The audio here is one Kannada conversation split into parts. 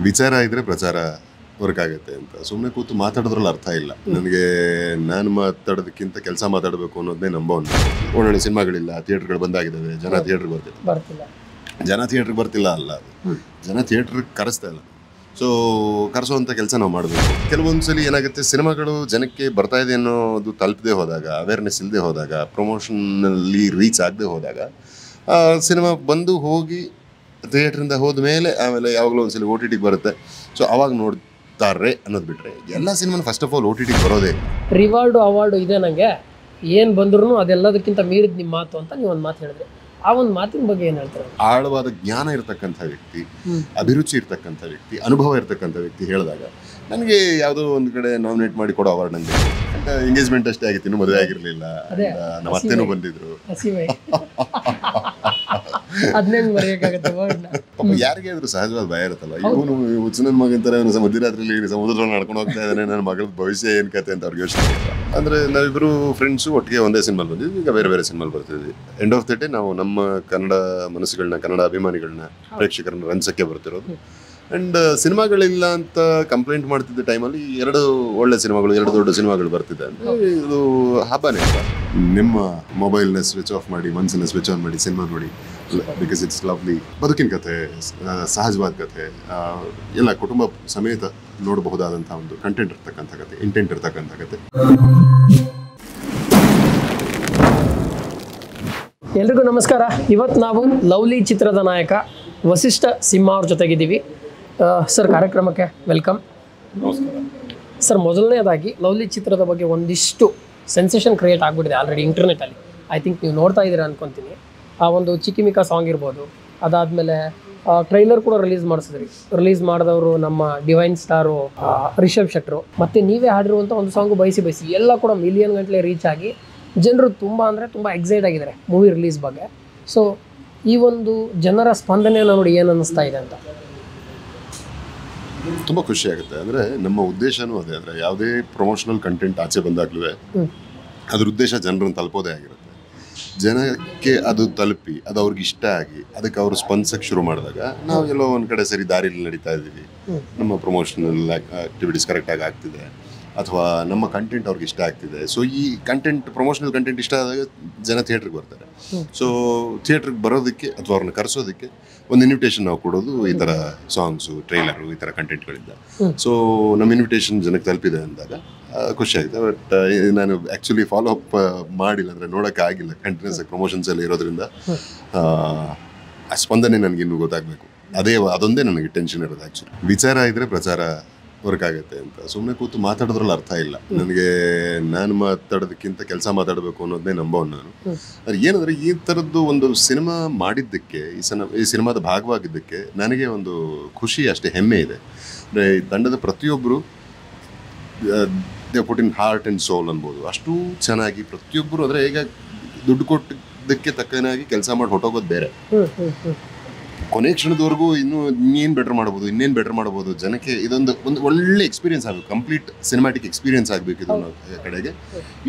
ವಿಚಾರ ಇದ್ರೆ ಪ್ರಚಾರ ವರ್ಕ್ ಆಗುತ್ತೆ ಅಂತ ಸುಮ್ಮನೆ ಕೂತು ಮಾತಾಡೋದ್ರಲ್ಲಿ ಅರ್ಥ ಇಲ್ಲ. ನನಗೆ ನಾನು ಮಾತಾಡೋದಕ್ಕಿಂತ ಕೆಲಸ ಮಾತಾಡಬೇಕು ಅನ್ನೋದನ್ನೇ ನಂಬೋನು. ಒಳ್ಳೊಳ್ಳೆ ಸಿನಿಮಾಗಳಿಲ್ಲ, ಥಿಯೇಟರ್ಗಳು ಬಂದಾಗಿದ್ದಾವೆ, ಜನ ಥಿಯೇಟ್ರಿಗೆ ಬರ್ತಿಲ್ಲ. ಜನ ಥಿಯೇಟ್ರಿಗೆ ಬರ್ತಿಲ್ಲ ಅಲ್ಲ, ಅದು ಜನ ಥಿಯೇಟ್ರಿಗೆ ಕರೆಸ್ತಾ ಇಲ್ಲ. ಸೊ ಕರೆಸೋವಂಥ ಕೆಲಸ ನಾವು ಮಾಡಬೇಕು. ಕೆಲವೊಂದ್ಸಲಿ ಏನಾಗುತ್ತೆ, ಸಿನಿಮಾಗಳು ಜನಕ್ಕೆ ಬರ್ತಾ ಇದೆ ಅನ್ನೋದು ತಲುಪದೆ ಹೋದಾಗ, ಅವೇರ್ನೆಸ್ ಇಲ್ಲದೆ ಹೋದಾಗ, ಪ್ರಮೋಷನಲ್ಲಿ ರೀಚ್ ಆಗದೆ ಹೋದಾಗ, ಸಿನಿಮಾ ಬಂದು ಹೋಗಿ ಥಿಯೇಟ್ರಿಂದ ಹೋದ ಮೇಲೆ ಆಮೇಲೆ ಯಾವಾಗಲೂ ಒಂದ್ಸಲಿ OTT ಬರುತ್ತೆ. ಸೊ ಅವಾಗ ನೋಡ್ತಾರೆ ಅನ್ನೋದು ಬಿಟ್ಟರೆ ಎಲ್ಲ ಸಿನಿಮಾನ ಫಸ್ಟ್ ಆಫ್ ಆಲ್ OTT ಬರೋದೇ. ರಿವಾರ್ಡು ಅವಾರ್ಡು ಇದೆ ನನಗೆ, ಏನು ಬಂದ್ರೂ ಅದೆಲ್ಲದಕ್ಕಿಂತ ಮೀರಿದ ನಿಮ್ಮ ಮಾತು ಅಂತ ನೀವು ಒಂದು ಮಾತು ಹೇಳಿದ್ರಿ. ಆ ಒಂದು ಮಾತಿನ ಬಗ್ಗೆ ಏನು ಹೇಳ್ತಾರೆ? ಆಳವಾದ ಜ್ಞಾನ ಇರತಕ್ಕಂಥ ವ್ಯಕ್ತಿ, ಅಭಿರುಚಿ ಇರ್ತಕ್ಕಂಥ ವ್ಯಕ್ತಿ, ಅನುಭವ ಇರ್ತಕ್ಕಂಥ ವ್ಯಕ್ತಿ ಹೇಳಿದಾಗ ನನಗೆ ಯಾವುದೋ ಒಂದು ಕಡೆ ನಾಮಿನೇಟ್ ಮಾಡಿ ಕೊಡೋ ಅವಾರ್ಡ್ ನನಗೆ ಎಂಗೇಜ್ಮೆಂಟ್ ಅಷ್ಟೇ ಆಗಿತ್ತು, ಇನ್ನೂ ಮದುವೆ ಆಗಿರಲಿಲ್ಲ. ನಮ್ಮ ಅತ್ತೆನೂ ಬಂದಿದ್ರು. ಪಾಪ ಯಾರಿಗೆ ಆದ್ರೂ ಸಹಜವಾದ ಭಯ ಇರುತ್ತಲ್ಲ, ಇವನು ಹುಚ್ಚನನ್ ಮಗಂತಾರೆ, ಮಧ್ಯರಾತ್ರಿಯಲ್ಲಿ ಸಮುದ್ರದಲ್ಲಿ ನಡ್ಕೊಂಡು ಹೋಗ್ತಾ ಇದ್ದಾನೆ, ನನ್ನ ಮಗಳ ಭವಿಷ್ಯ ಏನ್ ಕತೆ ಅಂತ ಅವ್ರಿಗೆ ಯೋಚನೆ ಇಲ್ಲ. ಅಂದ್ರೆ ನಾವಿಬ್ರು ಫ್ರೆಂಡ್ಸು ಒಟ್ಟಿಗೆ ಒಂದೇ ಸಿನಿಮಾಲ್ ಬಂದಿದ್ವಿ, ಈಗ ಬೇರೆ ಬೇರೆ ಸಿನಿಮಾಲ್ ಬರ್ತಿದ್ವಿ. ಎಂಡ್ ಆಫ್ ದ ಡೇ ನಾವು ನಮ್ಮ ಕನ್ನಡ ಮನಸ್ಸುಗಳನ್ನ, ಕನ್ನಡ ಅಭಿಮಾನಿಗಳನ್ನ, ಪ್ರೇಕ್ಷಕರನ್ನ ರಂಚಕ್ಕೆ ಬರ್ತಿರೋದು. ಅಂಡ್ ಸಿನಿಮಾಗಳಿಲ್ಲ ಅಂತ ಕಂಪ್ಲೇಂಟ್ ಮಾಡ್ತಿದ್ದ ಟೈಮಲ್ಲಿ 2 ಒಳ್ಳೆ ಸಿನಿಮಾಗಳು, 2 ದೊಡ್ಡ ಸಿನಿಮಾಗಳು ಬರ್ತಿದೆ ಅಂದ್ರೆ ಇದು ಹಬ್ಬನೇ ಅಂತ. ನಿಮ್ಮ ಮೊಬೈಲ್ನ ಸ್ವಿಚ್ ಆಫ್ ಮಾಡಿ, ಮನಸ್ಸನ್ನ ಸ್ವಿಚ್ ಆನ್ ಮಾಡಿ ಸಿನಿಮಾ ನೋಡಿ, ಬಿಕಾಸ್ ಇಟ್ಸ್ ಲವ್ಲಿ. ಬದುಕಿನ ಕಥೆ, ಸಹಜವಾದ ಕಥೆ, ಎಲ್ಲ ಕುಟುಂಬ ಸಮೇತ ನೋಡಬಹುದಾದಂಥ ಒಂದು ಕಂಟೆಂಟ್ ಇರ್ತಕ್ಕಂಥ ಕಥೆ, ಇಂಟೆಂಟ್ ಇರ್ತಕ್ಕಂಥ ಕಥೆ. ಎಲ್ರಿಗೂ ನಮಸ್ಕಾರ. ಇವತ್ತು ನಾವು ಲವ್ಲಿ ಚಿತ್ರದ ನಾಯಕ ವಸಿಷ್ಠ ಸಿಂಹ ಅವ್ರ ಜೊತೆಗಿದ್ದೀವಿ. ಸರ್, ಕಾರ್ಯಕ್ರಮಕ್ಕೆ ವೆಲ್ಕಮ್. ಸರ್, ಮೊದಲನೇದಾಗಿ ಲವ್ಲಿ ಚಿತ್ರದ ಬಗ್ಗೆ ಒಂದಿಷ್ಟು ಸೆನ್ಸೇಷನ್ ಕ್ರಿಯೇಟ್ ಆಗಿಬಿಟ್ಟಿದೆ ಆಲ್ರೆಡಿ ಇಂಟರ್ನೆಟ್ಟಲ್ಲಿ. ಐ ಥಿಂಕ್ ನೀವು ನೋಡ್ತಾ ಇದ್ದೀರಾ ಅನ್ಕೊತೀನಿ. ಆ ಒಂದು ಚಿಕ್ಕಿಮಿಕ್ಕ ಸಾಂಗ್ ಇರ್ಬೋದು, ಅದಾದಮೇಲೆ ಟ್ರೈಲರ್ ಕೂಡ ರಿಲೀಸ್ ಮಾಡಿದವರು ನಮ್ಮ ಡಿವೈನ್ ಸ್ಟಾರು ರಿಷಬ್ ಶೆಟ್ಟರು, ಮತ್ತು ನೀವೇ ಹಾಡಿರುವಂಥ ಒಂದು ಸಾಂಗು ಬಯಸಿ ಬಯಸಿ ಎಲ್ಲ ಕೂಡ ಮಿಲಿಯನ್ ಗಂಟಲೆ ರೀಚ್ ಆಗಿ ಜನರು ತುಂಬ ಎಕ್ಸೈಟ್ ಆಗಿದ್ದಾರೆ ಮೂವಿ ರಿಲೀಸ್ ಬಗ್ಗೆ. ಸೊ ಈ ಒಂದು ಜನರ ಸ್ಪಂದನೆಯನ್ನು ನೋಡಿ ಏನು ಅನ್ನಿಸ್ತಾ ಇದೆ ಅಂತ? ತುಂಬ ಖುಷಿ ಆಗುತ್ತೆ. ಅಂದರೆ ನಮ್ಮ ಉದ್ದೇಶನೂ ಅದೇ. ಅಂದರೆ ಯಾವುದೇ ಪ್ರಮೋಷನಲ್ ಕಂಟೆಂಟ್ ಆಚೆ ಬಂದಾಗ್ಲೂ ಅದ್ರ ಉದ್ದೇಶ ಜನರನ್ನು ತಲುಪೋದೇ ಆಗಿರುತ್ತೆ. ಜನಕ್ಕೆ ಅದು ತಲುಪಿ ಅದು ಅವ್ರಿಗೆ ಇಷ್ಟ ಆಗಿ ಅದಕ್ಕೆ ಅವರು ಸ್ಪಂದಿಸಕ್ಕೆ ಶುರು ಮಾಡಿದಾಗ ನಾವು ಎಲ್ಲೋ ಒಂದು ಕಡೆ ಸರಿ ದಾರಿಯಲ್ಲಿ ನಡೀತಾ ಇದ್ದೀವಿ, ನಮ್ಮ ಪ್ರಮೋಷನಲ್ ಆಕ್ಟಿವಿಟೀಸ್ ಕರೆಕ್ಟಾಗಿ ಆಗ್ತಿದೆ, ಅಥವಾ ನಮ್ಮ ಕಂಟೆಂಟ್ ಅವ್ರಿಗೆ ಇಷ್ಟ ಆಗ್ತಿದೆ. ಸೊ ಈ ಕಂಟೆಂಟ್, ಪ್ರಮೋಷನಲ್ ಕಂಟೆಂಟ್ ಇಷ್ಟ ಆದಾಗ ಜನ ಥಿಯೇಟ್ರಿಗೆ ಬರ್ತಾರೆ. ಸೊ ಥಿಯೇಟ್ರಿಗೆ ಬರೋದಕ್ಕೆ ಅಥವಾ ಅವ್ರನ್ನ ಕರೆಸೋದಕ್ಕೆ ಒಂದು ಇನ್ವಿಟೇಷನ್ ನಾವು ಕೊಡೋದು ಈ ಥರ ಸಾಂಗ್ಸು, ಟ್ರೈಲರು, ಈ ಥರ ಕಂಟೆಂಟ್ಗಳಿಂದ. ಸೊ ನಮ್ಮ ಇನ್ವಿಟೇಷನ್ ಜನಕ್ಕೆ ತಲುಪಿದೆ ಅಂದಾಗ ಖುಷಿ ಆಗಿದೆ. ಬಟ್ ನಾನು ಆ್ಯಕ್ಚುಲಿ ಫಾಲೋ ಅಪ್ ಮಾಡಿಲ್ಲ, ಅಂದರೆ ನೋಡೋಕ್ಕೆ ಆಗಿಲ್ಲ. ಕಂಟಿನ್ಯೂಸ್ ಆಗಿ ಪ್ರಮೋಷನ್ಸ್ ಎಲ್ಲ ಇರೋದ್ರಿಂದ ಆ ಸ್ಪಂದನೆ ನನಗಿನ್ನೂ ಗೊತ್ತಾಗಬೇಕು. ಅದೊಂದೇ ನನಗೆ ಟೆನ್ಷನ್ ಇರೋದು. ಆ್ಯಕ್ಚುಲಿ ವಿಚಾರ ಇದ್ರೆ ಪ್ರಚಾರ ವರ್ಕ್ ಆಗುತ್ತೆ ಅಂತ ಸುಮ್ಮನೆ ಕೂತು ಮಾತಾಡೋದ್ರಲ್ಲಿ ಅರ್ಥ ಇಲ್ಲ. ನನಗೆ ನಾನು ಮಾತಾಡೋದಕ್ಕಿಂತ ಕೆಲಸ ಮಾತಾಡಬೇಕು ಅನ್ನೋದನ್ನೇ ನಂಬೋನು ನಾನು. ಅದು ಏನಂದರೆ, ಈ ಥರದ್ದು ಒಂದು ಸಿನಿಮಾ ಮಾಡಿದ್ದಕ್ಕೆ, ಈ ಸಿನಿಮಾದ ಭಾಗವಾಗಿದ್ದಕ್ಕೆ ನನಗೆ ಒಂದು ಖುಷಿ, ಅಷ್ಟೇ ಹೆಮ್ಮೆ ಇದೆ. ಅಂದರೆ ಈ ತಂಡದ ಪ್ರತಿಯೊಬ್ಬರು they put in heart and soul ಅನ್ಬೋದು. ಅಷ್ಟು ಚೆನ್ನಾಗಿ ಪ್ರತಿಯೊಬ್ಬರು, ಅಂದರೆ ಈಗ ದುಡ್ಡು ಕೊಟ್ಟಿದ್ದಕ್ಕೆ ತಕ್ಕನಾಗಿ ಕೆಲಸ ಮಾಡಿ ಹೊಟ್ಟೋಗೋದು ಬೇರೆ. ಕೊನೆ ಕ್ಷಣದವರೆಗೂ ಇನ್ನೇನು ಬೆಟರ್ ಮಾಡ್ಬೋದು ಜನಕ್ಕೆ ಒಂದು ಒಳ್ಳೆ ಎಕ್ಸ್ಪೀರಿಯನ್ಸ್ ಆಗಬೇಕು, ಕಂಪ್ಲೀಟ್ ಸಿನಿಮ್ಯಾಟಿಕ್ ಎಕ್ಸ್ಪೀರಿಯನ್ಸ್ ಆಗಬೇಕು. ಇದು ಕಡೆಗೆ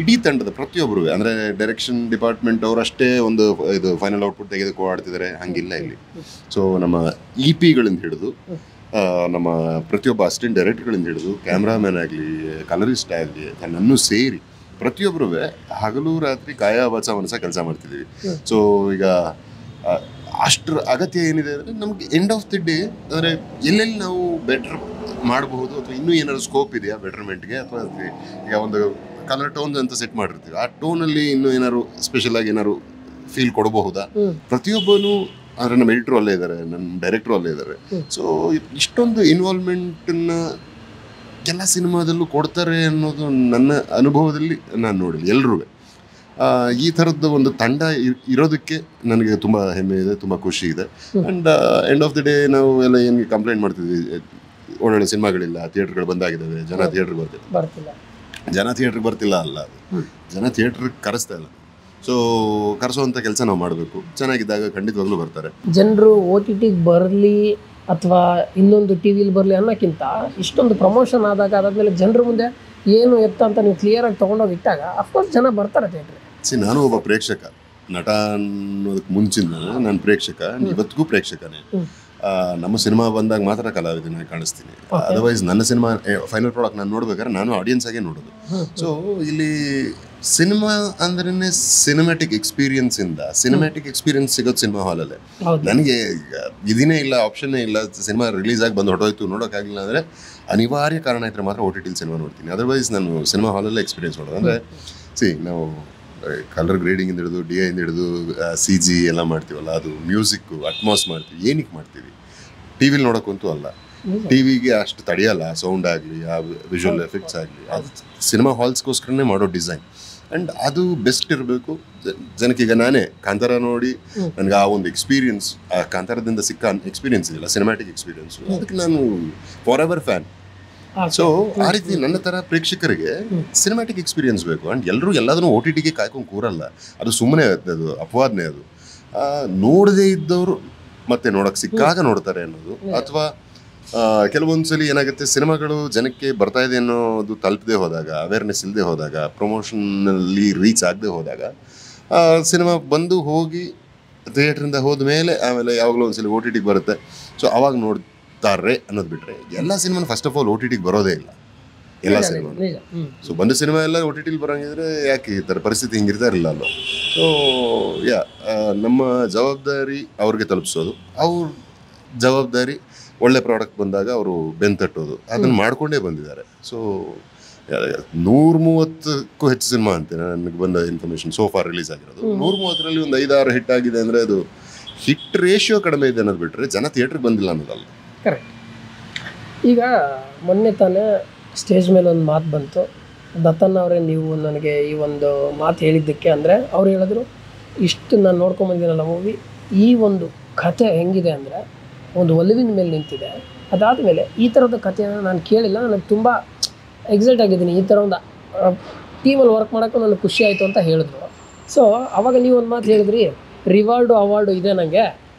ಇಡೀ ತಂಡದ ಪ್ರತಿಯೊಬ್ಬರು, ಅಂದರೆ ಡೈರೆಕ್ಷನ್ ಡಿಪಾರ್ಟ್ಮೆಂಟ್ ಅವರಷ್ಟೇ ಒಂದು ಇದು ಫೈನಲ್ ಔಟ್ಪುಟ್ ತೆಗೆದುಕೋ ಆಡ್ತಿದ್ದಾರೆ, ಹಂಗಿಲ್ಲ ಇಲ್ಲಿ. ಸೊ ನಮ್ಮ EP-ಗಳಿಂದ ಹಿಡಿದು, ನಮ್ಮ ಪ್ರತಿಯೊಬ್ಬ ಅಸಿಸ್ಟೆಂಟ್ ಡೈರೆಕ್ಟರ್ಗಳಿಂದ ಹಿಡಿದು, ಕ್ಯಾಮ್ರಾಮ್ಯಾನ್ ಆಗಲಿ, ಕಲರಿಸ್ಟ್ ಆಗಲಿ, ನನ್ನೂ ಸೇರಿ ಪ್ರತಿಯೊಬ್ಬರೂ ಹಗಲು ರಾತ್ರಿ ಕಾಯ ವಾಚ ಮನಸ ಕೆಲಸ ಮಾಡ್ತಿದ್ದೀವಿ. ಸೊ ಈಗ ಅಷ್ಟರ ಅಗತ್ಯ ಏನಿದೆ ಅಂದರೆ, ನಮಗೆ ಎಂಡ್ ಆಫ್ ದಿ ಡೇ ಅಂದರೆ ಎಲ್ಲೆಲ್ಲಿ ನಾವು ಬೆಟ್ರ್ ಮಾಡಬಹುದು, ಅಥವಾ ಇನ್ನೂ ಏನಾದ್ರು ಸ್ಕೋಪ್ ಇದೆಯಾ ಬೆಟರ್ಮೆಂಟ್ಗೆ, ಅಥವಾ ಈಗ ಒಂದು ಕಲರ್ ಟೋನ್ ಅಂತ ಸೆಟ್ ಮಾಡಿರ್ತೀವಿ, ಆ ಟೋನಲ್ಲಿ ಇನ್ನೂ ಏನಾದ್ರು ಸ್ಪೆಷಲ್ ಆಗಿ ಏನಾದ್ರು ಫೀಲ್ ಕೊಡಬಹುದಾ? ಪ್ರತಿಯೊಬ್ಬನು, ಅಂದರೆ ನಮ್ಮ ಎಡಿಟ್ರು ಅಲ್ಲೇ ಇದ್ದಾರೆ, ನನ್ನ ಡೈರೆಕ್ಟ್ರು ಅಲ್ಲೇ ಇದ್ದಾರೆ. ಸೊ ಇಷ್ಟೊಂದು ಇನ್ವಾಲ್ವ್ಮೆಂಟನ್ನ ಎಲ್ಲ ಸಿನಿಮಾದಲ್ಲೂ ಕೊಡ್ತಾರೆ ಅನ್ನೋದು ನನ್ನ ಅನುಭವದಲ್ಲಿ ನಾನು ನೋಡಿಲ್ಲ. ಎಲ್ಲರೂ ಈ ಥರದ್ದು ಒಂದು ತಂಡ ಇರೋದಕ್ಕೆ ನನಗೆ ತುಂಬ ಹೆಮ್ಮೆ ಇದೆ, ತುಂಬ ಖುಷಿ ಇದೆ. And end of the day ನಾವು ಎಲ್ಲ ಏನು ಕಂಪ್ಲೇಂಟ್ ಮಾಡ್ತಿದ್ವಿ, ಒಳ್ಳೊಳ್ಳೆ ಸಿನಿಮಾಗಳಿಲ್ಲ, ಥಿಯೇಟ್ರ್ಗಳು ಬಂದಾಗಿದ್ದಾವೆ, ಜನ ಥಿಯೇಟ್ರಿಗೆ ಬರ್ತಿಲ್ಲ ಅಲ್ಲ, ಅದು ಜನ ಥಿಯೇಟ್ರಿಗೆ ಕರೆಸ್ತಾ ಇಲ್ಲ. ಸೊ ಕರೆಸೋವಂಥ ಕೆಲಸ ನಾವು ಮಾಡಬೇಕು. ಚೆನ್ನಾಗಿದ್ದಾಗ ಖಂಡಿತವಾಗ್ಲೂ ಬರ್ತಾರೆ ಜನರು. OTTಗೆ ಬರಲಿ ಅಥವಾ ಇನ್ನೊಂದು TV-ಲಿ ಬರಲಿ ಅನ್ನೋಕ್ಕಿಂತ ಇಷ್ಟೊಂದು ಪ್ರಮೋಷನ್ ಅದಾದಮೇಲೆ ಜನರ ಮುಂದೆ ಏನು ಎತ್ತ ಅಂತ ನೀವು ಕ್ಲಿಯರಾಗಿ ತೊಗೊಂಡೋಗಿ ಇಟ್ಟಾಗ ಅಫ್ಕೋರ್ಸ್ ಜನ ಬರ್ತಾರೆ ಥಿಯೇಟ್ರಿಗೆ. ನಾನು ಒಬ್ಬ ಪ್ರೇಕ್ಷಕ, ನಟ ಅನ್ನೋದಕ್ಕೆ ಮುಂಚಿನ ನಾನು ಪ್ರೇಕ್ಷಕ, ಇವತ್ತಿಗೂ ಪ್ರೇಕ್ಷಕನೇ. ನಮ್ಮ ಸಿನಿಮಾ ಬಂದಾಗ ಮಾತ್ರ ಕಲಾವಿದನಾಗಿ ಕಾಣಿಸ್ತೀನಿ. ಅದರ್ವೈಸ್ ನನ್ನ ಸಿನಿಮಾ ಫೈನಲ್ ಪ್ರಾಡಕ್ಟ್ ನಾನು ನೋಡ್ಬೇಕಾದ್ರೆ ನಾನು ಆಡಿಯನ್ಸ್ ಆಗೇ ನೋಡೋದು. ಸೊ ಇಲ್ಲಿ ಸಿನಿಮಾ ಅಂದ್ರೆ ಸಿನಿಮ್ಯಾಟಿಕ್ ಎಕ್ಸ್ಪೀರಿಯನ್ಸ್ ಇಂದ ಸಿನಿಮ್ಯಾಟಿಕ್ ಎಕ್ಸ್ಪೀರಿಯನ್ಸ್ ಸಿಗೋದು ಸಿನಿಮಾ ಹಾಲಲ್ಲೇ. ನನಗೆ ಇದನ್ನೇ ಇಲ್ಲ, ಆಪ್ಷನ್ನೇ ಇಲ್ಲ, ಸಿನಿಮಾ ರಿಲೀಸ್ ಆಗಿ ಬಂದು ಹೊರಟೋಯ್ತು ನೋಡೋಕ್ಕಾಗಲಿಲ್ಲ ಅಂದರೆ ಅನಿವಾರ್ಯ ಕಾರಣ ಇದ್ದರೆ ಮಾತ್ರ OTT ಸಿನಿಮಾ ನೋಡ್ತೀನಿ. ಅದರ್ವೈಸ್ ನಾನು ಸಿನಿಮಾ ಹಾಲಲ್ಲೇ ಎಕ್ಸ್ಪೀರಿಯನ್ಸ್ ಮಾಡೋದು. ಅಂದರೆ ನಾವು ಕಲರ್ ಗ್ರೇಡಿಂಗಿಂದ ಹಿಡಿದು DI ಇಂದ ಹಿಡಿದು CG ಎಲ್ಲ ಮಾಡ್ತೀವಲ್ಲ, ಅದು ಮ್ಯೂಸಿಕ್ಕು ಅಟ್ಮಾಸ್ ಮಾಡ್ತೀವಿ. ಏನಕ್ಕೆ ಮಾಡ್ತೀವಿ? ಟಿ ವಿಲಿ ನೋಡೋಕ್ಕಂತೂ ಅಲ್ಲ. ಟಿವಿಗೆ ಅಷ್ಟು ತಡೆಯಲ್ಲ, ಸೌಂಡ್ ಆಗಲಿ, ಆ ವಿಜುವಲ್ ಎಫೆಕ್ಟ್ಸ್ ಆಗಲಿ. ಅದು ಸಿನಿಮಾ ಹಾಲ್ಸ್ಗೋಸ್ಕರನೇ ಮಾಡೋ ಡಿಸೈನ್. ಆ್ಯಂಡ್ ಅದು ಬೆಸ್ಟ್ ಇರಬೇಕು ಜನಕ್ಕೆ. ಈಗ ನಾನೇ ಕಾಂತಾರ ನೋಡಿ ನನಗೆ ಆ ಒಂದು ಎಕ್ಸ್ಪೀರಿಯನ್ಸ್, ಆ ಕಾಂತಾರದಿಂದ ಸಿಕ್ಕ ಎಕ್ಸ್ಪೀರಿಯನ್ಸ್ ಇದೆಯಲ್ಲ, ಸಿನಿಮ್ಯಾಟಿಕ್ ಎಕ್ಸ್ಪೀರಿಯನ್ಸು, ಅದಕ್ಕೆ ನಾನು ಫಾರ್ ಎವರ್ ಫ್ಯಾನ್. ಸೊ ಆ ರೀತಿ ನನ್ನ ಥರ ಪ್ರೇಕ್ಷಕರಿಗೆ ಸಿನಿಮ್ಯಾಟಿಕ್ ಎಕ್ಸ್ಪೀರಿಯನ್ಸ್ ಬೇಕು. ಆ್ಯಂಡ್ ಎಲ್ಲರೂ ಎಲ್ಲದನ್ನು OTTಗೆ ಕಾಯ್ಕೊಂಡು ಕೂರಲ್ಲ. ಅದು ಸುಮ್ಮನೆ ಅದು ಅಪವಾದನೆ. ಅದು ನೋಡದೇ ಇದ್ದವರು ಮತ್ತೆ ನೋಡೋಕೆ ಸಿಕ್ಕಾಗ ನೋಡ್ತಾರೆ ಅನ್ನೋದು. ಅಥವಾ ಕೆಲವೊಂದ್ಸಲಿ ಏನಾಗುತ್ತೆ, ಸಿನಿಮಾಗಳು ಜನಕ್ಕೆ ಬರ್ತಾ ಇದೆ ಅನ್ನೋದು ತಲುಪದೆ ಹೋದಾಗ, ಅವೇರ್ನೆಸ್ ಇಲ್ಲದೆ ಹೋದಾಗ, ಪ್ರಮೋಷನಲ್ಲಿ ರೀಚ್ ಆಗದೆ ಹೋದಾಗ, ಸಿನಿಮಾ ಬಂದು ಹೋಗಿ ಥಿಯೇಟ್ರಿಂದ ಹೋದ ಮೇಲೆ ಆಮೇಲೆ ಯಾವಾಗಲೂ ಒಂದ್ಸಲಿ OTTಗೆ ಬರುತ್ತೆ. ಸೊ ಅವಾಗ ನೋಡ್ತಾರೆ ಅನ್ನೋದು ಬಿಟ್ಟರೆ ಎಲ್ಲ ಸಿನಿಮಾನ ಫಸ್ಟ್ ಆಫ್ ಆಲ್ OTTಗೆ ಬರೋದೇ ಇಲ್ಲ, ಎಲ್ಲ ಸಿನಿಮಾ. ಸೊ ಬಂದ ಸಿನಿಮಾ ಎಲ್ಲ OTTಲಿ ಬರೋಂಗಿದ್ರೆ ಯಾಕೆ ಈ ಥರ ಪರಿಸ್ಥಿತಿ ಹಿಂಗಿರ್ತಾ ಇರಲಿಲ್ಲ ಅಲ್ವ. ಸೊ ನಮ್ಮ ಜವಾಬ್ದಾರಿ ಅವ್ರಿಗೆ ತಲುಪಿಸೋದು, ಅವ್ರ ಜವಾಬ್ದಾರಿ ಒಳ್ಳೆ ಪ್ರಾಡಕ್ಟ್ ಬಂದಾಗ ಅವರು ಬೆಂತಟ್ಟೋದು. ಅದನ್ನು ಮಾಡ್ಕೊಂಡೇ ಬಂದಿದ್ದಾರೆ. ಸೊ 130ಕ್ಕೂ ಹೆಚ್ಚು ಸಿನಿಮಾ ಅಂತೆ ನನಗೆ ಬಂದ ಇನ್ಫಾರ್ಮೇಷನ್ ಸೋ ಫಾರ್ ರಿಲೀಸ್ ಆಗಿರೋದು. 130ರಲ್ಲಿ ಒಂದು 5-6 ಹಿಟ್ ಆಗಿದೆ ಅಂದರೆ ಅದು ಹಿಟ್ ರೇಷಿಯೋ ಕಡಿಮೆ ಇದೆ ಅನ್ನೋದು ಬಿಟ್ಟರೆ ಜನ ಥಿಯೇಟ್ರಿಗೆ ಬಂದಿಲ್ಲ ಅನ್ನೋದಲ್ಲ. ಕರೆಕ್ಟ್. ಈಗ ಮೊನ್ನೆ ತಾನೇ ಸ್ಟೇಜ್ ಮೇಲೆ ಒಂದು ಮಾತು ಬಂತು, ದತ್ತನ್ ಅವರೇ ನೀವು ನನಗೆ ಈ ಒಂದು ಮಾತು ಹೇಳಿದ್ದಕ್ಕೆ. ಅಂದರೆ ಅವ್ರು ಹೇಳಿದ್ರು, ಇಷ್ಟು ನಾನು ನೋಡ್ಕೊಂಬಂದಿನಲ್ಲ ಮೂವಿ, ಈ ಒಂದು ಕಥೆ ಹೆಂಗಿದೆ ಅಂದರೆ ಒಂದು ಒಲವಿನ ಮೇಲೆ ನಿಂತಿದೆ. ಅದಾದಮೇಲೆ ಈ ಥರದ ಕಥೆಯನ್ನು ನಾನು ಕೇಳಿಲ್ಲ, ನನಗೆ ತುಂಬ ಎಕ್ಸೈಟ್ ಆಗಿದ್ದೀನಿ, ಈ ಥರ ಒಂದು ಟೀಮಲ್ಲಿ ವರ್ಕ್ ಮಾಡೋಕ್ಕೂ ನನಗೆ ಖುಷಿ ಆಯಿತು ಅಂತ ಹೇಳಿದ್ರು. ಸೊ ಆವಾಗ ನೀವು ಒಂದು ಮಾತು ಹೇಳಿದ್ರಿ, ರಿವಾರ್ಡು ಅವಾರ್ಡು ಇದೆ ನನಗೆ,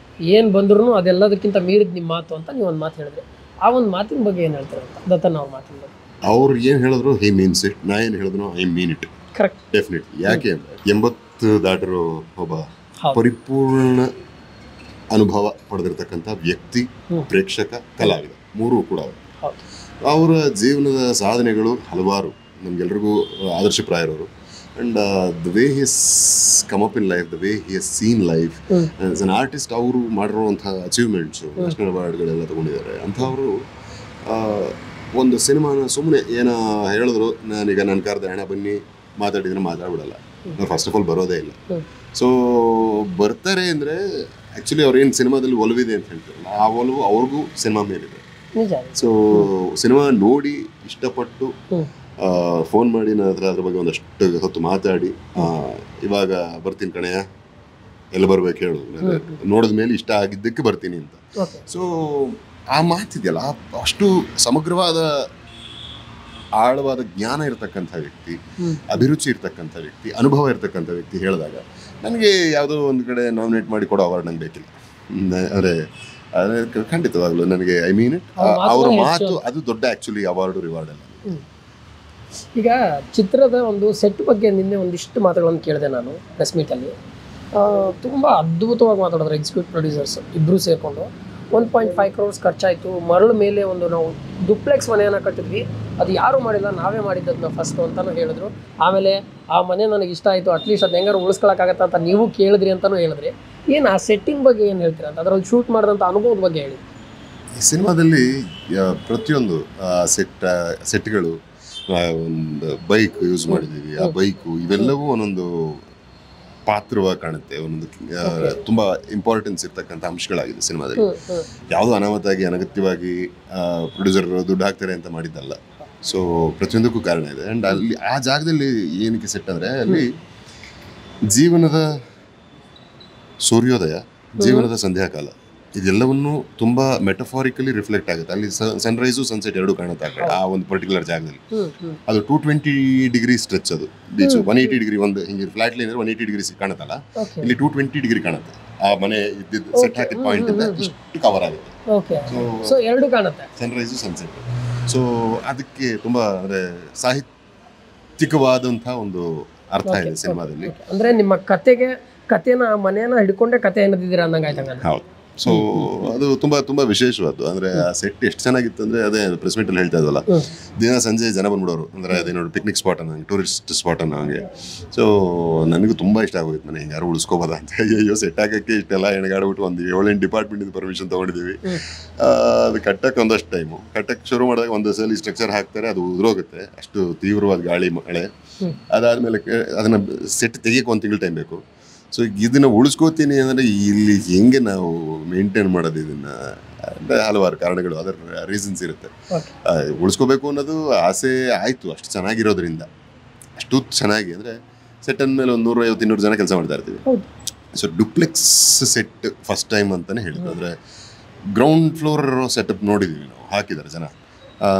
ಏನು ಬಂದ್ರೂ ಅದೆಲ್ಲದಕ್ಕಿಂತ ಮೀರಿದ ನಿಮ್ಮ ಮಾತು ಅಂತ ನೀವು ಒಂದು ಮಾತು ಹೇಳಿದ್ರಿ. ಆ ಒಂದು ಮಾತಿನ ಬಗ್ಗೆ ಏನು ಹೇಳ್ತಾರೆ ಅಂತ, ದತ್ತನ್ ಅವ್ರ ಮಾತಿನ ಬಗ್ಗೆ? ಅವ್ರು ಏನು ಹೇಳಿದ್ರು ಹಿ ಮೀನ್ಸ್ ಇಟ್, ನಾ ಏನು ಹೇಳಿದ್ರು I mean it. Correct, definitely. ಯಾಕೆ ಅಂದರೆ 80 ದಾಟಿರೋ ಒಬ್ಬ ಪರಿಪೂರ್ಣ ಅನುಭವ ಪಡೆದಿರ್ತಕ್ಕಂಥ ವ್ಯಕ್ತಿ, ಪ್ರೇಕ್ಷಕ, ಕಲಾವಿದ, ಮೂರೂ ಕೂಡ ಅವರ ಜೀವನದ ಸಾಧನೆಗಳು ಹಲವಾರು, ನಮಗೆಲ್ರಿಗೂ ಆದರ್ಶಪ್ರಾಯರವರು. And the way he has come up in life, the way he has seen life as an artist, ಅವರು ಮಾಡಿರುವಂಥ ಅಚೀವ್ಮೆಂಟ್ಸು, ನ್ಯಾಷನಲ್ ಅವಾರ್ಡ್ಗಳೆಲ್ಲ ತೊಗೊಂಡಿದ್ದಾರೆ. ಅಂಥವರು ಒಂದು ಸಿನಿಮಾನ ಸುಮ್ಮನೆ ಏನೋ ಹೇಳಿದ್ರು, ನಾನೀಗ ನನ್ನ ಕರೆದ ಹಣ ಬನ್ನಿ ಮಾತಾಡಿದ್ರೆ ಮಾತಾಡ್ಬಿಡಲ್ಲ. ನಾನು ಫಸ್ಟ್ ಆಫ್ ಆಲ್ ಬರೋದೇ ಇಲ್ಲ. ಸೊ ಬರ್ತಾರೆ ಅಂದರೆ ಆ್ಯಕ್ಚುಲಿ ಅವ್ರೇನು ಸಿನಿಮಾದಲ್ಲಿ ಒಲವಿದೆ ಅಂತ ಹೇಳ್ತಾರಲ್ಲ, ಆ ಒಲವು ಅವ್ರಿಗೂ ಸಿನಿಮಾ ಮೇಲಿದೆ. ಸೊ ಸಿನಿಮಾ ನೋಡಿ ಇಷ್ಟಪಟ್ಟು ಫೋನ್ ಮಾಡಿ ನನ್ನ ಹತ್ರ ಅದ್ರ ಬಗ್ಗೆ ಒಂದಷ್ಟು ಹೊತ್ತು ಮಾತಾಡಿ, ಇವಾಗ ಬರ್ತೀನಿ ಕಣೆಯ, ಎಲ್ಲ ಬರ್ಬೇಕು ಹೇಳು, ನೋಡಿದ ಮೇಲೆ ಇಷ್ಟ ಆಗಿದ್ದಕ್ಕೆ ಬರ್ತೀನಿ ಅಂತ. ಸೊ ಆ ಮಾತಿದೆಯಲ್ಲ, ಅಷ್ಟು ಸಮಗ್ರವಾದ ಆಳವಾದ ಜ್ಞಾನ ಇರತಕ್ಕಂಥ ವ್ಯಕ್ತಿ, ಅಭಿರುಚಿ ಇರ್ತಕ್ಕಂಥ ವ್ಯಕ್ತಿ, ಅನುಭವ ಇರ್ತಕ್ಕಂಥ ವ್ಯಕ್ತಿ ಹೇಳಿದಾಗ ನನಗೆ ಯಾವುದೋ ಒಂದು ಕಡೆ ನಾಮಿನೇಟ್ ಮಾಡಿ ಕೊಡೋ ಅವಾರ್ಡ್ ನಂಗೆ ಬೇಕಿಲ್ಲ. ಅಂದರೆ ಖಂಡಿತವಾಗ್ಲೂ ನನಗೆ ಐ ಮೀನ್ ಇಟ್, ಅವರ ಮಾತು ಅದು ದೊಡ್ಡ ಆ್ಯಕ್ಚುಲಿ ಅವಾರ್ಡು ರಿವಾರ್ಡ್ ಅಲ್ಲ. ಈಗ ಚಿತ್ರದ ಒಂದು ಸೆಟ್ ಬಗ್ಗೆ ನಿನ್ನೆ ಒಂದಿಷ್ಟು ಮಾತುಗಳನ್ನು ಕೇಳಿದೆ ನಾನು ಪ್ರೆಸ್ ಮೀಟಲ್ಲಿ. ತುಂಬ ಅದ್ಭುತವಾಗಿ ಮಾತಾಡಿದ್ರು ಎಕ್ಸಿಕ್ಯೂಟಿವ್ ಪ್ರೊಡ್ಯೂಸರ್ಸ್ ಇಬ್ಬರು ಸೇರಿಕೊಂಡು. 1.5 crores ಖರ್ಚಾಯಿತು. ಮರಳು ಮೇಲೆ ಒಂದು ನಾವು ಡುಪ್ಲೆಕ್ಸ್ ಮನೆಯನ್ನು ಕಟ್ಟಿದ್ವಿ, ಅದು ಯಾರೂ ಮಾಡಿಲ್ಲ, ನಾವೇ ಮಾಡಿದ್ದದನ್ನ ಫಸ್ಟು ಅಂತಲೂ ಹೇಳಿದ್ರು. ಆಮೇಲೆ ಆ ಮನೆ ನನಗೆ ಇಷ್ಟ ಆಯಿತು, ಅಟ್ಲೀಸ್ಟ್ ಅದು ಹೆಂಗಾರು ಉಳಿಸ್ಕೊಳಕ್ಕಾಗತ್ತ ಅಂತ ನೀವು ಕೇಳಿದ್ರಿ ಅಂತಲೂ ಹೇಳಿದ್ರಿ. ಏನು ಆ ಸೆಟ್ಟಿಂಗ್ ಬಗ್ಗೆ ಏನು ಹೇಳ್ತೀರಾ ಅಂತ, ಅದರಲ್ಲಿ ಶೂಟ್ ಮಾಡಿದಂಥ ಅನುಭವದ ಬಗ್ಗೆ ಹೇಳಿ. ಈ ಸಿನಿಮಾದಲ್ಲಿ ಪ್ರತಿಯೊಂದು ಸೆಟ್ಗಳು, ಒಂದು ಬೈಕ್ ಯೂಸ್ ಮಾಡಿದ್ದೀವಿ, ಆ ಬೈಕು ಇವೆಲ್ಲವೂ ಒಂದೊಂದು ಪಾತ್ರವಾಗಿ ಕಾಣುತ್ತೆ, ಒಂದೊಂದು ತುಂಬ ಇಂಪಾರ್ಟೆನ್ಸ್ ಇರ್ತಕ್ಕಂಥ ಅಂಶಗಳಾಗಿದೆ ಸಿನಿಮಾದಲ್ಲಿ. ಯಾವುದೋ ಅನಾಮತ್ತಾಗಿ ಅನಗತ್ಯವಾಗಿ ಪ್ರೊಡ್ಯೂಸರ್ ದುಡ್ಡು ಹಾಕ್ತಾರೆ ಅಂತ ಮಾಡಿದ್ದಲ್ಲ. ಸೊ ಪ್ರತಿಯೊಂದಕ್ಕೂ ಕಾರಣ ಇದೆ. ಆ್ಯಂಡ್ ಅಲ್ಲಿ ಆ ಜಾಗದಲ್ಲಿ ಏನಕ್ಕೆ ಸೆಟ್ ಅಂದರೆ, ಅಲ್ಲಿ ಜೀವನದ ಸೂರ್ಯೋದಯ, ಜೀವನದ ಸಂಧ್ಯಾಕಾಲ, ಇದೆಲ್ಲವನ್ನು ತುಂಬ ಮೆಟಫಾರಿಕಲಿ ರಿಫ್ಲೆಕ್ಟ್ ಆಗುತ್ತೆ. ಅಲ್ಲಿ ಸನ್ರೈಸು ಸನ್ಸೆಟ್ ಎರಡೂ ಕಾಣುತ್ತೆ ಆ ಒಂದು ಪರ್ಟಿಕ್ಯುಲರ್ ಜಾಗದಲ್ಲಿ. ಅದು 220 ಡಿಗ್ರಿ ಸ್ಟ್ರೆಚ್, ಅದು ಬೀಚು 180 ಡಿಗ್ರಿ, ಒಂದು ಹಿಂಗೆ ಫ್ಲಾಟ್ ಲೈನ್ 180 ಡಿಗ್ರಿ ಕಾಣುತ್ತಲ್ಲ, ಇಲ್ಲಿ 220 ಡಿಗ್ರಿ ಕಾಣುತ್ತೆ. ಆ ಮನೆ ಇದ್ದಿದ್ದು ಸೆಟ್ ಹಾಕಿದ ಪಾಯಿಂಟ್ ಇಂದ ಇಷ್ಟು ಕವರ್ ಆಗುತ್ತೆ. ಸೊ ಎರಡು ಕಾಣುತ್ತೆ, ಸನ್ರೈಸು ಸನ್ಸೆಟ್. ಸೊ ಅದಕ್ಕೆ ತುಂಬ ಅಂದರೆ ಸಾಹಿತ್ಯಿಕವಾದಂಥ ಒಂದು ಅರ್ಥ ಇದೆ ಸಿನಿಮಾದಲ್ಲಿ. ಅಂದರೆ ನಿಮ್ಮ ಕತೆನ ಮನೆಯನ್ನ ಹಿಡ್ಕೊಂಡೆ ಕತೆ ಏನದಿದ್ದೀರಾ ಅಂದಂಗೆ ಆಯ್ತಂಗ. ಹೌದು, ಸೊ ಅದು ತುಂಬಾ ತುಂಬಾ ವಿಶೇಷವಾದ್ದು. ಅಂದ್ರೆ ಆ ಸೆಟ್ ಎಷ್ಟು ಚೆನ್ನಾಗಿತ್ತು ಅಂದ್ರೆ ಅದೇ ಪ್ರೆಸ್ ಮೀಟಲ್ಲಿ ಹೇಳ್ತಾ ಇದ್ವಲ್ಲ, ದಿನ ಸಂಜೆ ಜನ ಬಂದ್ಬಿಡೋರು. ಅಂದ್ರೆ ಅದೇನೋ ಪಿಕ್ನಿಕ್ ಸ್ಪಾಟ್ ಅನ್ನಂಗೆ, ಟೂರಿಸ್ಟ್ ಸ್ಪಾಟ್ ಅನ್ನೋ ಹಂಗೆ. ಸೊ ನನಗೂ ತುಂಬಾ ಇಷ್ಟ ಆಗೋಯ್ತು ಮನೆ ಯಾರು ಉಳಿಸ್ಕೋಬೋದ ಅಂತ. ಅಯ್ಯೋ ಸೆಟ್ ಹಾಕಕ್ಕೆ ಇಷ್ಟೆಲ್ಲ ಹೆಣಗಾಡ್ಬಿಟ್ಟು ಒಂದು 7-8 ಡಿಪಾರ್ಟ್ಮೆಂಟ್ ಪರ್ಮಿಷನ್ ತೊಗೊಂಡಿದ್ದೀವಿ. ಅದು ಕಟ್ಟಕ್ಕೆ ಒಂದಷ್ಟು ಟೈಮು, ಕಟ್ಟಕ್ಕೆ ಶುರು ಮಾಡಿದಾಗ ಒಂದು ಸಲ ಸ್ಟ್ರಕ್ಚರ್ ಹಾಕ್ತಾರೆ, ಅದು ಉದುರೋಗುತ್ತೆ, ಅಷ್ಟು ತೀವ್ರವಾದ ಗಾಳಿ ಮಳೆ. ಅದಾದ್ಮೇಲೆ ಅದನ್ನ ಸೆಟ್ ತೆಗಿಯಕ್ಕೆ 1 ತಿಂಗಳು ಟೈಮ್ ಬೇಕು. ಸೊ ಇದನ್ನ ಉಳಿಸ್ಕೋತೀನಿ ಅಂದರೆ ಇಲ್ಲಿ ಹೆಂಗೆ ನಾವು ಮೇಂಟೈನ್ ಮಾಡೋದು ಇದನ್ನ, ಹಲವಾರು ಕಾರಣಗಳು, ಅದರ ರೀಸನ್ಸ್ ಇರುತ್ತೆ. ಉಳಿಸ್ಕೋಬೇಕು ಅನ್ನೋದು ಆಸೆ ಆಯಿತು, ಅಷ್ಟು ಚೆನ್ನಾಗಿರೋದ್ರಿಂದ. ಅಷ್ಟು ಚೆನ್ನಾಗಿ ಅಂದರೆ ಸೆಟ್ ಅಂದಮೇಲೆ ಒಂದು 150-200 ಜನ ಕೆಲಸ ಮಾಡ್ತಾ ಇರ್ತೀವಿ. So duplex set first time ಅಂತಲೇ ಹೇಳಿದ್ರು. ಅಂದರೆ ಗ್ರೌಂಡ್ ಫ್ಲೋರ್ ಸೆಟಪ್ ನೋಡಿದ್ದೀವಿ ನಾವು, ಹಾಕಿದ್ದಾರೆ ಜನ.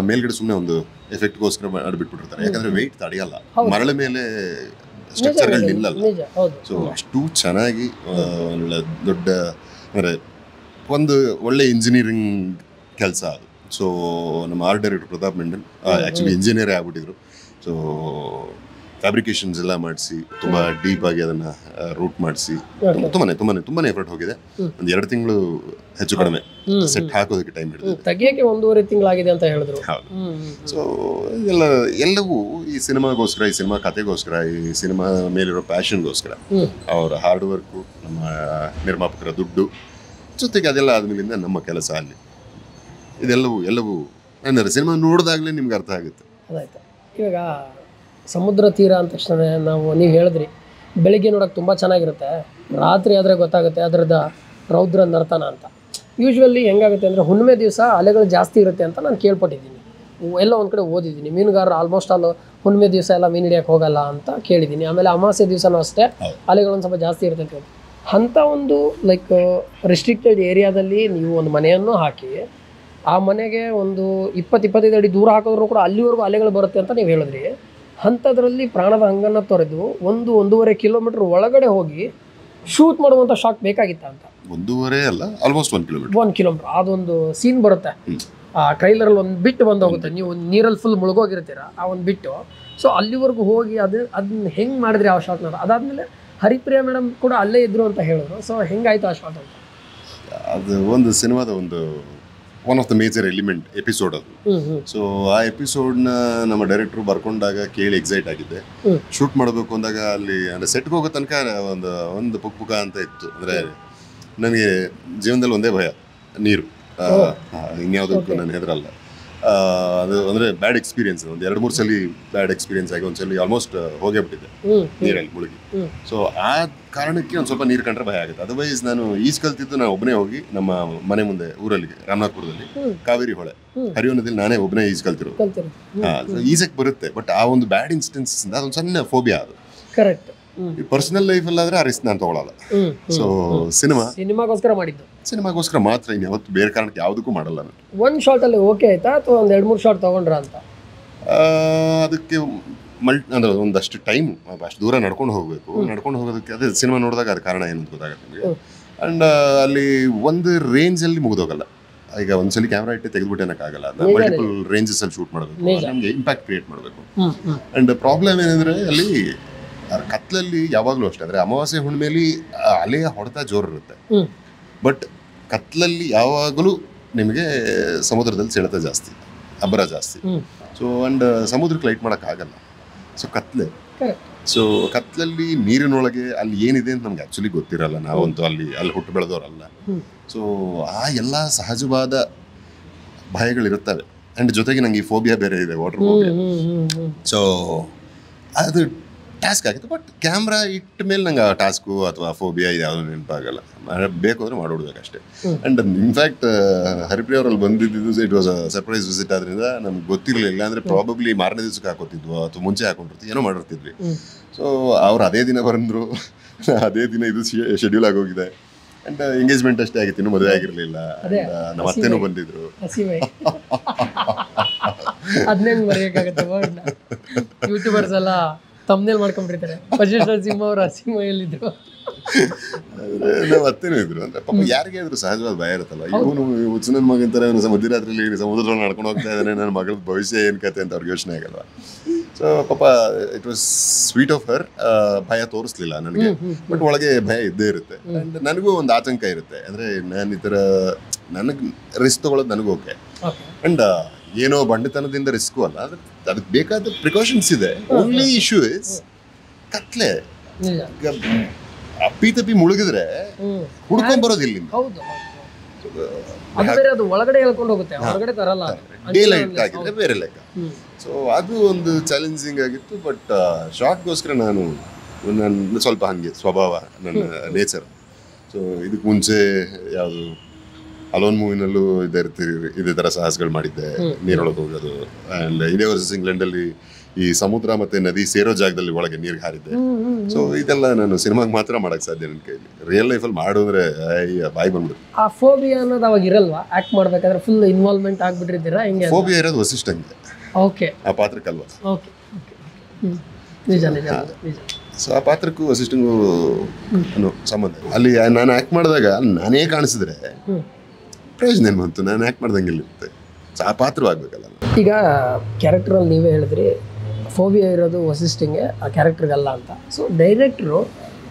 ಮೇಲ್ಗಡೆ ಸುಮ್ಮನೆ ಒಂದು ಎಫೆಕ್ಟ್ಗೋಸ್ಕರ ಮಾಡಿಬಿಟ್ಬಿಟ್ಟಿರ್ತಾರೆ, ಯಾಕಂದರೆ ವೆಯ್ಟ್ ತಡೆಯಲ್ಲ, ಮರಳ ಮೇಲೆ ಸ್ಟ್ರಕ್ಚರ್ಗಳು ನಿಲ್ಲಲ್ಲ. ಸೊ ಅಷ್ಟು ಚೆನ್ನಾಗಿ ಒಳ್ಳೆ ದೊಡ್ಡ ಅಂದರೆ ಒಂದು ಒಳ್ಳೆ ಇಂಜಿನಿಯರಿಂಗ್ ಕೆಲಸ ಅದು. ಸೊ ನಮ್ಮ art director Pratap Mendon actually ಇಂಜಿನಿಯರೇ ಆಗ್ಬಿಟ್ಟಿದ್ರು. ಸೊ ಫ್ಯಾಬ್ರಿಕೇಶನ್ಸ್ ಎಲ್ಲ ಮಾಡಿಸಿ ತುಂಬ ಡೀಪಾಗಿ ಅದನ್ನು ರೂಟ್ ಮಾಡಿಸಿ ತುಂಬಾ ಎಫರ್ಟ್ ಹೋಗಿದೆ. ಒಂದು 2 ತಿಂಗಳು ಹೆಚ್ಚು ಕಡಿಮೆ ಸೆಟ್ ಹಾಕೋದಕ್ಕೆ ಟೈಮ್ ಹಿಡಿದು, ತೆಗಿಯೋಕ್ಕೆ 1.5 ತಿಂಗಳಾಗಿದೆ ಅಂತ ಹೇಳಿದ್ರು. ಹೌದು. ಸೊ ಎಲ್ಲವೂ ಈ ಸಿನಿಮಾಗೋಸ್ಕರ, ಈ ಸಿನಿಮಾ ಕಥೆಗೋಸ್ಕರ, ಈ ಸಿನಿಮಾ ಮೇಲಿರೋ ಪ್ಯಾಷನ್ಗೋಸ್ಕರ, ಅವರ ಹಾರ್ಡ್ ವರ್ಕು, ನಮ್ಮ ನಿರ್ಮಾಪಕರ ದುಡ್ಡು, ಜೊತೆಗೆ ಅದೆಲ್ಲ ಆದ್ಮೇಲಿಂದ ನಮ್ಮ ಕೆಲಸ ಅಲ್ಲಿ, ಎಲ್ಲವೂ ಅಂದರೆ ಸಿನಿಮಾ ನೋಡಿದಾಗಲೇ ನಿಮ್ಗೆ ಅರ್ಥ ಆಗುತ್ತೆ. ಅದಾಯ್ತು. ಇವಾಗ ಸಮುದ್ರ ತೀರ ಅಂದ ತಕ್ಷಣ ನೀವು ಹೇಳಿದ್ರಿ ಬೆಳಿಗ್ಗೆ ನೋಡೋಕೆ ತುಂಬ ಚೆನ್ನಾಗಿರುತ್ತೆ, ರಾತ್ರಿ ಆದರೆ ಗೊತ್ತಾಗುತ್ತೆ ಅದರದ್ದು ರೌದ್ರ ನರ್ತನ ಅಂತ. ಯೂಶ್ವಲಿ ಹೆಂಗಾಗುತ್ತೆ ಅಂದರೆ ಹುಣ್ಣಿಮೆ ದಿವಸ ಅಲೆಗಳು ಜಾಸ್ತಿ ಇರುತ್ತೆ ಅಂತ ನಾನು ಕೇಳ್ಪಟ್ಟಿದ್ದೀನಿ, ಎಲ್ಲ ಒಂದು ಕಡೆ ಓದಿದ್ದೀನಿ. ಮೀನುಗಾರರು ಆಲ್ಮೋಸ್ಟ್ ಆಲ್ ಹುಣ್ಣಿಮೆ ದಿವಸ ಎಲ್ಲ ಮೀನು ಹಿಡಿಯೋಕ್ಕೆ ಹೋಗಲ್ಲ ಅಂತ ಕೇಳಿದ್ದೀನಿ. ಆಮೇಲೆ ಅಮಾವಾಸ್ಯೆ ದಿವಸನೂ ಅಷ್ಟೇ ಅಲೆಗಳೊಂದು ಸ್ವಲ್ಪ ಜಾಸ್ತಿ ಇರುತ್ತೆ ಅಂತ. ಅಂಥ ಒಂದು ಲೈಕ್ ರೆಸ್ಟ್ರಿಕ್ಟೆಡ್ ಏರಿಯಾದಲ್ಲಿ ನೀವು ಒಂದು ಮನೆಯನ್ನು ಹಾಕಿ, ಆ ಮನೆಗೆ ಒಂದು 20-25 ಅಡಿ ದೂರ ಹಾಕಿದ್ರು ಕೂಡ ಅಲ್ಲಿವರೆಗೂ ಅಲೆಗಳು ಬರುತ್ತೆ ಅಂತ ನೀವು ಹೇಳಿದ್ರಿ. ಅಂಥದ್ರಲ್ಲಿ ಪ್ರಾಣದ ಹಂಗನ್ನು ತೊರೆದು 1-1.5 ಕಿಲೋಮೀಟರ್ ಒಳಗಡೆ ಹೋಗಿ ಶೂಟ್ ಮಾಡುವಂಥ ಶಾಟ್ ಬೇಕಾಗಿತ್ತ ಅಂತ. 1.5 ಅಲ್ಲ, ಆಲ್ಮೋಸ್ಟ್ 1 ಕಿಲೋಮೀಟರ್ ಅದೊಂದು ಸೀನ್ ಬರುತ್ತೆ. ಆ ಟ್ರೈಲರಲ್ಲಿ ಒಂದು ಬಿಟ್ಟು ಬಂದೋಗುತ್ತೆ, ನೀವು ನೀರಲ್ಲಿ ಫುಲ್ ಮುಳುಗೋಗಿರ್ತೀರ, ಆ ಒಂದು ಬಿಟ್ಟು. ಸೊ ಅಲ್ಲಿವರೆಗೂ ಹೋಗಿ ಅದನ್ನ ಹೆಂಗೆ ಮಾಡಿದ್ರಿ ಆ ಶಾಟ್ನ? ಅದಾದಮೇಲೆ ಹರಿಪ್ರಿಯಾ ಮೇಡಮ್ ಕೂಡ ಅಲ್ಲೇ ಇದ್ರು ಅಂತ ಹೇಳಿದ್ರು. ಸೊ ಹೆಂಗಾಯ್ತು ಆ ಶಾಟ್ ಅಂತ? ಅದು ಒಂದು ಸಿನಿಮಾದ ಒಂದು one of the major element episode ಅದು. ಸೊ ಆ ಎಪಿಸೋಡ್ನ ನಮ್ಮ ಡೈರೆಕ್ಟ್ರು ಬರ್ಕೊಂಡಾಗ ಕೇಳಿ ಎಕ್ಸೈಟ್ ಆಗಿದ್ದೆ. ಶೂಟ್ ಮಾಡಬೇಕು ಅಂದಾಗ ಅಲ್ಲಿ ಅಂದರೆ ಸೆಟ್ಗೆ ಹೋಗೋ ತನಕ ಒಂದು ಪುಕ್ ಅಂತ ಇತ್ತು. ಅಂದರೆ ನನಗೆ ಜೀವನದಲ್ಲಿ ಒಂದೇ ಭಯ, ನೀರು. ಇನ್ಯಾವುದಕ್ಕೂ ನಾನು ಹೆದರಲ್ಲ. ಅದು ಅಂದರೆ ಬ್ಯಾಡ್ ಎಕ್ಸ್ಪೀರಿಯನ್ಸ್, ಒಂದು 2-3 ಸಲ ಬ್ಯಾಡ್ ಎಕ್ಸ್ಪೀರಿಯನ್ಸ್ ಆಗಿ ಒಂದ್ಸಲಿ ಆಲ್ಮೋಸ್ಟ್ ಹೋಗೇ ಬಿಟ್ಟಿದ್ದೆ ನೀರಲ್ಲಿ ಮುಳುಗಿ. ಸೊ ಆ ಕಾರಣಕ್ಕೆ ಒಂದು ಸ್ವಲ್ಪ ನೀರು ಕಂಡ್ರೆ ಭಯ ಆಗುತ್ತೆ. ಅದರ್ವೈಸ್ ನಾನು ಈಜು ಕಲ್ತಿದ್ದು ನಾನು ಒಬ್ಬನೇ ಹೋಗಿ ನಮ್ಮ ಮನೆ ಮುಂದೆ ಊರಲ್ಲಿ ರಾಮನಾಥ್ಪುರದಲ್ಲಿ ಕಾವೇರಿ ಹೊಳೆ ಹರಿಯೋ ನದಿಯಲ್ಲಿ ನಾನೇ ಒಬ್ಬನೇ ಈಜು ಕಲ್ತಿರೋದು. ಈಜಕ್ಕೆ ಬರುತ್ತೆ, ಬಟ್ ಆ ಒಂದು ಬ್ಯಾಡ್ ಇನ್ಸ್ಟೆನ್ಸ್ ಅದೊಂದು ಸಣ್ಣ ಫೋಬಿಯಾ ಅದು. ಕರೆಕ್ಟ್. ಪರ್ಸನಲ್ ಲೈಫಲ್ಲಿ ಆದರೆ ಆ ರಿಸ್ಕ್ ನಾನು ತಗೊಳ್ಳಲ್ಲ. ಸೊ ಸಿನಿಮಾಗೋಸ್ಕರ ಮಾತ್ರ, ಇನ್ಯಾವತ್ತು ಬೇರೆ ಕಾರಣಕ್ಕೆ ಯಾವುದಕ್ಕೂ ಮಾಡಲ್ಲ ನಾನು. ಒಂದು ಶಾರ್ಟಲ್ಲಿ ಓಕೆ ಆಯ್ತಾ ಅಥವಾ ಒಂದು 2-3 ಶಾರ್ಟ್ ತೊಗೊಂಡ್ರ ಅಂತ? ಅದಕ್ಕೆ ಅಂದರೆ ಒಂದಷ್ಟು ಟೈಮು, ಅಷ್ಟು ದೂರ ನಡ್ಕೊಂಡು ಹೋಗಬೇಕು. ನಡ್ಕೊಂಡು ಹೋಗೋದಕ್ಕೆ ಅದೇ ಸಿನಿಮಾ ನೋಡಿದಾಗ ಅದು ಕಾರಣ ಏನು ಅಂತ ಗೊತ್ತಾಗುತ್ತೆ ನಿಮಗೆ. ಆ್ಯಂಡ್ ಅಲ್ಲಿ ಒಂದು ರೇಂಜಲ್ಲಿ ಮುಗಿದೋಗಲ್ಲ. ಈಗ ಒಂದ್ಸಲಿ ಕ್ಯಾಮ್ರಾ ಇಟ್ಟು ತೆಗೆದುಬಿಟ್ಟು ಅನ್ನೋಕ್ಕಾಗಲ್ಲ, ಅದನ್ನ ಮಲ್ಟಿಪಲ್ ರೇಂಜಸಲ್ಲಿ ಶೂಟ್ ಮಾಡಬೇಕು, ನಮಗೆ ಇಂಪ್ಯಾಕ್ಟ್ ಕ್ರಿಯೇಟ್ ಮಾಡಬೇಕು. ಆ್ಯಂಡ್ ಪ್ರಾಬ್ಲಮ್ ಏನಂದರೆ ಅಲ್ಲಿ ಕತ್ಲಲ್ಲಿ ಯಾವಾಗಲೂ ಅಷ್ಟೇ, ಅಂದರೆ ಅಮಾವಾಸ್ಯೆ ಹುಣ್ಣಿಮೆಯಲ್ಲಿ ಅಲೆಯ ಹೊಡೆತ ಜೋರು ಇರುತ್ತೆ, ಬಟ್ ಕತ್ಲಲ್ಲಿ ಯಾವಾಗಲೂ ನಿಮಗೆ ಸಮುದ್ರದಲ್ಲಿ ಸೆಳೆತ ಜಾಸ್ತಿ, ಅಬ್ಬರ ಜಾಸ್ತಿ. ಸೊ ಆ್ಯಂಡ್ ಸಮುದ್ರಕ್ಕೆ ಲೈಟ್ ಮಾಡೋಕ್ಕಾಗಲ್ಲ. ಸೊ ಕತ್ಲೆ, ಸೊ ಕತ್ಲಲ್ಲಿ ನೀರಿನೊಳಗೆ ಅಲ್ಲಿ ಏನಿದೆ ಅಂತ ನಮ್ಗೆ ಆ್ಯಕ್ಚುಲಿ ಗೊತ್ತಿರಲ್ಲ, ನಾವಂತೂ ಅಲ್ಲಿ ಹುಟ್ಟು ಬೆಳೆದವರಲ್ಲ. ಸೊ ಆ ಎಲ್ಲ ಸಹಜವಾದ ಭಯಗಳಿರುತ್ತವೆ. ಆ್ಯಂಡ್ ಜೊತೆಗೆ ನಂಗೆ ಈ ಫೋಬಿಯಾ ಬೇರೆ ಇದೆ, ವಾಟರ್ ಫೋಬಿಯಾ. ಸೊ ಅದು ಟಾಸ್ಕ್ ಆಗಿತ್ತು, ಬಟ್ ಕ್ಯಾಮ್ರಾ ಇಟ್ಟ ಮೇಲೆ ನಂಗೆ ಆ ಟಾಸ್ಕು ಅಥವಾ ಫೋಬಿಯಾ ಇದು ಯಾವುದೂ ನೆನಪಾಗಲ್ಲ. ಬೇಕು ಅಂದರೆ ಮಾಡಿಬಿಡ್ಬೇಕಷ್ಟೇ. ಆ್ಯಂಡ್ ಇನ್ಫ್ಯಾಕ್ಟ್ ಹರಿಪ್ರಿಯಾ ಅವರಲ್ಲಿ ಬಂದಿದ್ದು it was a surprise visit, ಆದ್ದರಿಂದ ನಮ್ಗೆ ಗೊತ್ತಿರಲಿಲ್ಲ. ಅಂದರೆ ಪ್ರಾಬಬ್ಲಿ ಮಾರನೇ ದಿವಸಕ್ಕೆ ಹಾಕೋತಿದ್ವು ಅಥವಾ ಮುಂಚೆ ಹಾಕೊಂಡಿರ್ತೀವಿ, ಏನೋ ಮಾಡಿರ್ತಿದ್ವಿ. ಸೊ ಅವ್ರು ಅದೇ ದಿನ ಬಂದರು, ಅದೇ ದಿನ ಇದು ಶೆಡ್ಯೂಲ್ ಆಗೋಗಿದೆ. ಆ್ಯಂಡ್ ಎಂಗೇಜ್ಮೆಂಟ್ ಅಷ್ಟೇ ಆಗಿತ್ತು, ಇನ್ನೂ ಮದುವೆ ಆಗಿರಲಿಲ್ಲ. ನಮ್ಮ ಅತ್ತೆನೂ ಬಂದಿದ್ರು. ಯೂಟ್ಯೂಬರ್ಸ್ ಎಲ್ಲ ತಮ್ಮನೇಲಿ ಮಾಡ್ಕೊಂಡ್ಬಿಡ್ತಾರೆ, ವಸಿಷ್ಠ ಸಿಂಹ ಅವ್ರ ಸಿಂಹ ಎಲ್ಲಿದ್ರು, ನಾವು ಅತ್ತೇನೂ ಇದ್ರು. ಅಂದ್ರೆ ಪಾಪ ಯಾರಿಗೆ ಆದ್ರೂ ಸಹಜವಾದ ಭಯ ಇರುತ್ತಲ್ಲ. ಇವನು ಹುಚ್ಚನ ಮಗಂತಾರೆ, ಅವನು ಮಧ್ಯರಾತ್ರಿಯಲ್ಲಿ ಸಮುದ್ರದಲ್ಲಿ ನಡ್ಕೊಂಡು ಹೋಗ್ತಾ ಇದ್ದಾನೆ, ನನ್ನ ಮಗಳ ಭವಿಷ್ಯ ಏನು ಕತೆ ಅಂತ ಅವ್ರಿಗೆ ಯೋಚನೆ ಆಗಲ್ವಾ. ಸೊ ಪಾಪ it was sweet of her, ಭಯ ತೋರಿಸ್ಲಿಲ್ಲ ನನಗೆ, ಬಟ್ ಒಳಗೆ ಭಯ ಇದ್ದೇ ಇರುತ್ತೆ. ಆ್ಯಂಡ್ ನನಗೂ ಒಂದು ಆತಂಕ ಇರುತ್ತೆ, ಅಂದರೆ ನಾನು ಈ ಥರ ನನಗೆ ರಿಸ್ಕ್ ತೊಗೊಳೋದು ನನಗೂ ಓಕೆ. ಆ್ಯಂಡ್ ಏನೋ ಬಂಡತನದಿಂದ ರಿಸ್ಕು ಅಲ್ಲ, ಅದಕ್ಕೆ ಬೇಕಾದ ಪ್ರಿಕಾಷನ್ಸ್ ಇದೆ. ಓನ್ಲಿ ಇಶ್ಯೂ ಇಸ್ ಕತ್ಲೆ. ಅಪ್ಪಿ ತಪ್ಪಿ ಮುಳುಗಿದ್ರೆ ಹುಡ್ಕೊಂಡ್ ಬರೋದಿಲ್ಲ. ಅದು ಒಳಗಡೆ ಹೇಳ್ಕೊಂಡು ಹೋಗುತ್ತೆ, ಹೊರಗಡೆ ತರಲ್ಲ. ಡೇ ಲೈಟ್ ಆಗಿದ್ರೆ ಬೇರೆ ಲೆಕ್ಕ. ಸೊ ಅದು ಒಂದು ಚಾಲೆಂಜಿಂಗ್ ಆಗಿತ್ತು. ಬಟ್ ಶಾರ್ಟ್ಗೋಸ್ಕರ ನಾನು ಸ್ವಲ್ಪ ಹಾಗೆ ಸ್ವಭಾವ, ನನ್ನ ನೇಚರ್. ಸೊ ಇದಕ್ಕೆ ಮುಂಚೆ ಯಾವುದು ಅಲೋನ್ ಮೂವಿನಲ್ಲೂ ಇದೇ ಥರ ಸಾಹಸಗಳು ಮಾಡಿದ್ದೆ, ನೀರೊಳಗೆ ಹೋಗೋದು. ಆ್ಯಂಡ್ ಇದೇ ವರ್ಷ ಇಂಗ್ಲೆಂಡಲ್ಲಿ ಈ ಸಮುದ್ರ ಮತ್ತೆ ನದಿ ಸೇರೋ ಜಾಗದಲ್ಲಿ ಒಳಗೆ ನೀರಿಗೆ ಹಾರಿದ್ದೆ. ಸೊ ಇದೆಲ್ಲ ನಾನು ಸಿನಿಮಾಗೆ ಮಾತ್ರ ಮಾಡಕ್ ಸಾಧ್ಯ ನನ್ನ ಕೈಲಿ. ರಿಯಲ್ ಲೈಫಲ್ಲಿ ಮಾಡಿದ್ರೆ ಬಾಯಿ ಬಂದ್ಬಿಡುತ್ತೆ. ಆ ಫೋಬಿಯಾ ಅನ್ನೋದು ಅವಾಗ ಇರಲ್ವಾ? ಆಕ್ಟ್ ಮಾಡ್ಬೇಕಾದ್ರೆ ಫುಲ್ ಇನ್ವಾಲ್ವ್ಮೆಂಟ್ ಆಗ್ಬಿಟ್ಟಿರ್ತೀರಾ ಹೆಂಗೆ? ಫೋಬಿಯಾ ಇರೋದು ವಸಿಷ್ಠಂಗೆ, ಓಕೆ, ಆ ಪಾತ್ರಕ್ಕಲ್ವಾ? ಓಕೆ, ನಿಜ ನಿಜ ನಿಜ. ಸೊ ಆ ಪಾತ್ರಕ್ಕೂ ವಸಿಷ್ಠಂಗೂ ಅನ್ನೋ ಸಂಬಂಧ. ಅಲ್ಲಿ ನಾನು ಆ್ಯಕ್ಟ್ ಮಾಡಿದಾಗ ನಾನೇ ಕಾಣಿಸಿದ್ರೆ ಪ್ರಯೋಜನ ಏನು ಬಂತು? ನಾನು ಆ್ಯಕ್ಟ್ ಮಾಡ್ದಂಗಿರುತ್ತೆ. ಸೊ ಆ ಪಾತ್ರವಾಗಬೇಕಲ್ಲ. ಈಗ ಕ್ಯಾರೆಕ್ಟ್ರಲ್ಲಿ ನೀವೇ ಹೇಳಿದ್ರಿ ಫೋಬಿಯಾ ಇರೋದು ವಸಿಷ್ಠಂಗೆ, ಆ ಕ್ಯಾರೆಕ್ಟರ್ಗಲ್ಲ ಅಂತ. ಸೊ ಡೈರೆಕ್ಟ್ರು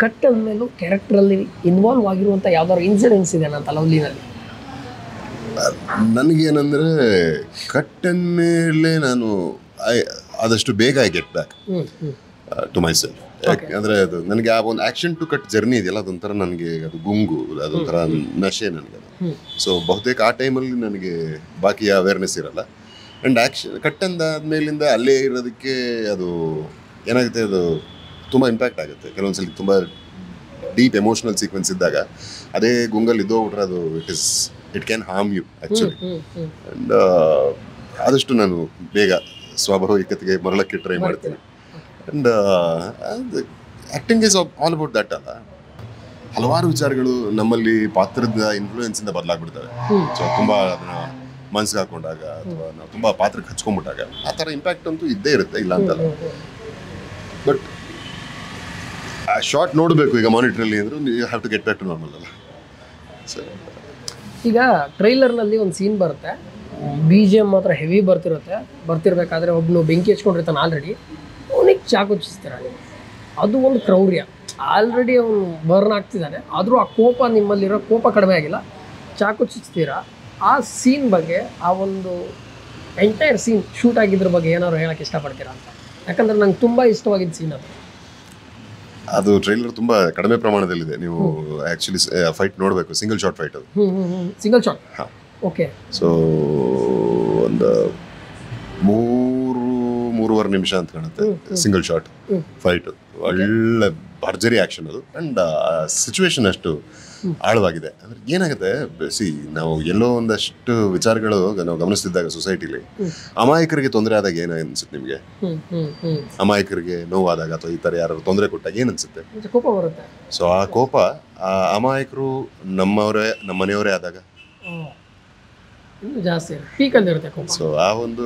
ಕಟ್ ಅಂದಮೇಲೂ ಕ್ಯಾರೆಕ್ಟ್ರಲ್ಲಿ ಇನ್ವಾಲ್ವ್ ಆಗಿರುವಂಥ ಯಾವ್ದಾದ್ರು ಇನ್ಸಿಡೆನ್ಸ್ ಇದೆ ಅಂತ ಲವ್ಲಿನಲ್ಲಿ? ನನಗೇನಂದರೆ ಕಟ್ ಮೇಲೆ ನಾನು ಆದಷ್ಟು ಬೇಗ I get back to myself. ಯಾಕಂದರೆ ಅದು ನನಗೆ ಆ ಒಂದು ಆ್ಯಕ್ಷನ್ ಟು ಕಟ್ ಜರ್ನಿ ಇದೆಯಲ್ಲ, ಅದೊಂಥರ ನನಗೆ ಅದು ಗುಂಗು, ಅದೊಂಥರ ನಶೆ ನನಗೆ. ಸೊ ಬಹುತೇಕ ಆ ಟೈಮಲ್ಲಿ ನನಗೆ ಬಾಕಿ ಅವೇರ್ನೆಸ್ ಇರಲ್ಲ. ಆ್ಯಂಡ್ ಆ್ಯಕ್ಷನ್ ಕಟ್ ಅಂದಾದ್ಮೇಲಿಂದ ಅಲ್ಲೇ ಇರೋದಕ್ಕೆ ಅದು ಏನಾಗುತ್ತೆ, ಅದು ತುಂಬ ಇಂಪ್ಯಾಕ್ಟ್ ಆಗುತ್ತೆ. ಕೆಲವೊಂದ್ಸಲಿ ತುಂಬ ಡೀಪ್ ಎಮೋಷ್ನಲ್ ಸೀಕ್ವೆನ್ಸ್ ಇದ್ದಾಗ ಅದೇ ಗುಂಗಲ್ಲಿ ಇದ್ದೋಗ್ಬಿಟ್ರೆ ಅದು it can harm you actually. And ಆದಷ್ಟು ನಾನು ಬೇಗ ಸ್ವಾಭಾವಿಕತೆಗೆ ಮರಳಕ್ಕೆ ಟ್ರೈ ಮಾಡ್ತೀನಿ. And acting is all about that ಅಲ್ಲ. ಹಲವಾರು ವಿಚಾರಗಳು ನಮ್ಮಲ್ಲಿ ಪಾತ್ರದ ಇನ್ಫ್ಲೂಯೆನ್ಸಿಂದ ಬದಲಾಗ್ಬಿಡ್ತವೆ. ಸೊ ತುಂಬ ಅದನ್ನು ಮನ್ಸಿಗೆ ಹಾಕೊಂಡಾಗ ಅಥವಾ ನಾವು ತುಂಬ ಪಾತ್ರಕ್ಕೆ ಹಚ್ಕೊಂಡ್ಬಿಟ್ಟಾಗ ಆ ಥರ ಇಂಪ್ಯಾಕ್ಟ್ ಅಂತೂ ಇದ್ದೇ ಇರುತ್ತೆ, ಇಲ್ಲ ಅಂತಲ್ಲ. ಬಟ್ ಆ ಶಾರ್ಟ್ ನೋಡಬೇಕು ಈಗ ಮಾನಿಟ್ರಲ್ಲಿ ಅಂದ್ರೆ you have to get back to normal ಅಲ್ಲ. ಸೊ ಈಗ ಟ್ರೈಲರ್ನಲ್ಲಿ ಒಂದು ಸೀನ್ ಬರುತ್ತೆ, BGM ಮಾತ್ರ ಹೆವಿ ಬರ್ತಿರ್ಬೇಕಾದ್ರೆ ಒಬ್ಬನು ಬೆಂಕಿ ಹಚ್ಕೊಂಡಿರ್ತಾನೆ ಆಲ್ರೆಡಿ, ಅವನಿಗೆ ಚಾಕು ಚುಚ್ತೀರ. ಅದು ಒಂದು ಕ್ರೌರ್ಯ. ಆಲ್ರೆಡಿ ಅವನು ಬರ್ನ್ ಆಗ್ತಿದ್ದಾನೆ, ಆದರೂ ಆ ಕೋಪ, ನಿಮ್ಮಲ್ಲಿರೋ ಕೋಪ ಕಡಿಮೆ ಆಗಿಲ್ಲ, ಚಾಕು ಚುಚ್ತೀರಾ. ಆ ಸೀನ್ ಬಗ್ಗೆ, ಆ ಒಂದು ಎಂಟೈರ್ ಸೀನ್ ಶೂಟ್ ಆಗಿದ್ರ ಬಗ್ಗೆ ಏನಾದ್ರು ಹೇಳಕ್ಕೆ ಇಷ್ಟಪಡ್ತೀರಾ ಅಂತ? ಯಾಕಂದ್ರೆ ನಂಗೆ ತುಂಬ ಇಷ್ಟವಾಗಿದ್ದ ಸೀನ್ ಅದು. ಅದು ಟ್ರೈಲರ್ ತುಂಬ ಕಡಿಮೆ ಪ್ರಮಾಣದಲ್ಲಿದೆ. ನೀವು ಆ್ಯಕ್ಚುಲಿ ಫೈಟ್ ನೋಡಬೇಕು, ಸಿಂಗಲ್ ಶಾಟ್ ಫೈಟ್ ಅದು. Single shot. ಹಾಂ, ಓಕೆ. ಸೊ ಒಂದು 3-3.5 ನಿಮಿಷ ಅಂತ ಕಾಣುತ್ತೆ ಸಿಂಗಲ್ ಶಾಟ್ ಫೈಟ್. ಒಳ್ಳೆ ಭರ್ಜರಿ ಆ್ಯಕ್ಷನ್ ಅದು. ಆ್ಯಂಡ್ ಸಿಚುವೇಶನ್ ಅಷ್ಟು ಆಳವಾಗಿದೆ. ಅಂದ್ರೆ ಏನಾಗುತ್ತೆ, ನಾವು ಎಲ್ಲೋ ಒಂದಷ್ಟು ವಿಚಾರಗಳು ನಾವು ಗಮನಿಸ್ತಿದ್ದಾಗ ಸೊಸೈಟಿಲಿ ಅಮಾಯಕರಿಗೆ ತೊಂದರೆ ಆದಾಗ ಏನು ಅನ್ಸುತ್ತೆ ನಿಮಗೆ? ಅಮಾಯಕರಿಗೆ ನೋವಾದಾಗ ಅಥವಾ ಈ ಥರ ಯಾರು ತೊಂದರೆ ಕೊಟ್ಟಾಗ ಏನು ಅನ್ಸುತ್ತೆ? ಕೋಪ ಬರುತ್ತೆ. ಸೊ ಆ ಕೋಪ ಆ ಅಮಾಯಕರು ನಮ್ಮ ಮನೆಯವರೇ ಆದಾಗ ಜಾಸ್ತಿ ಪೀಕಲ್ಲಿ ಇರುತ್ತೆ ಕೋಪ. ಸೊ ಆ ಒಂದು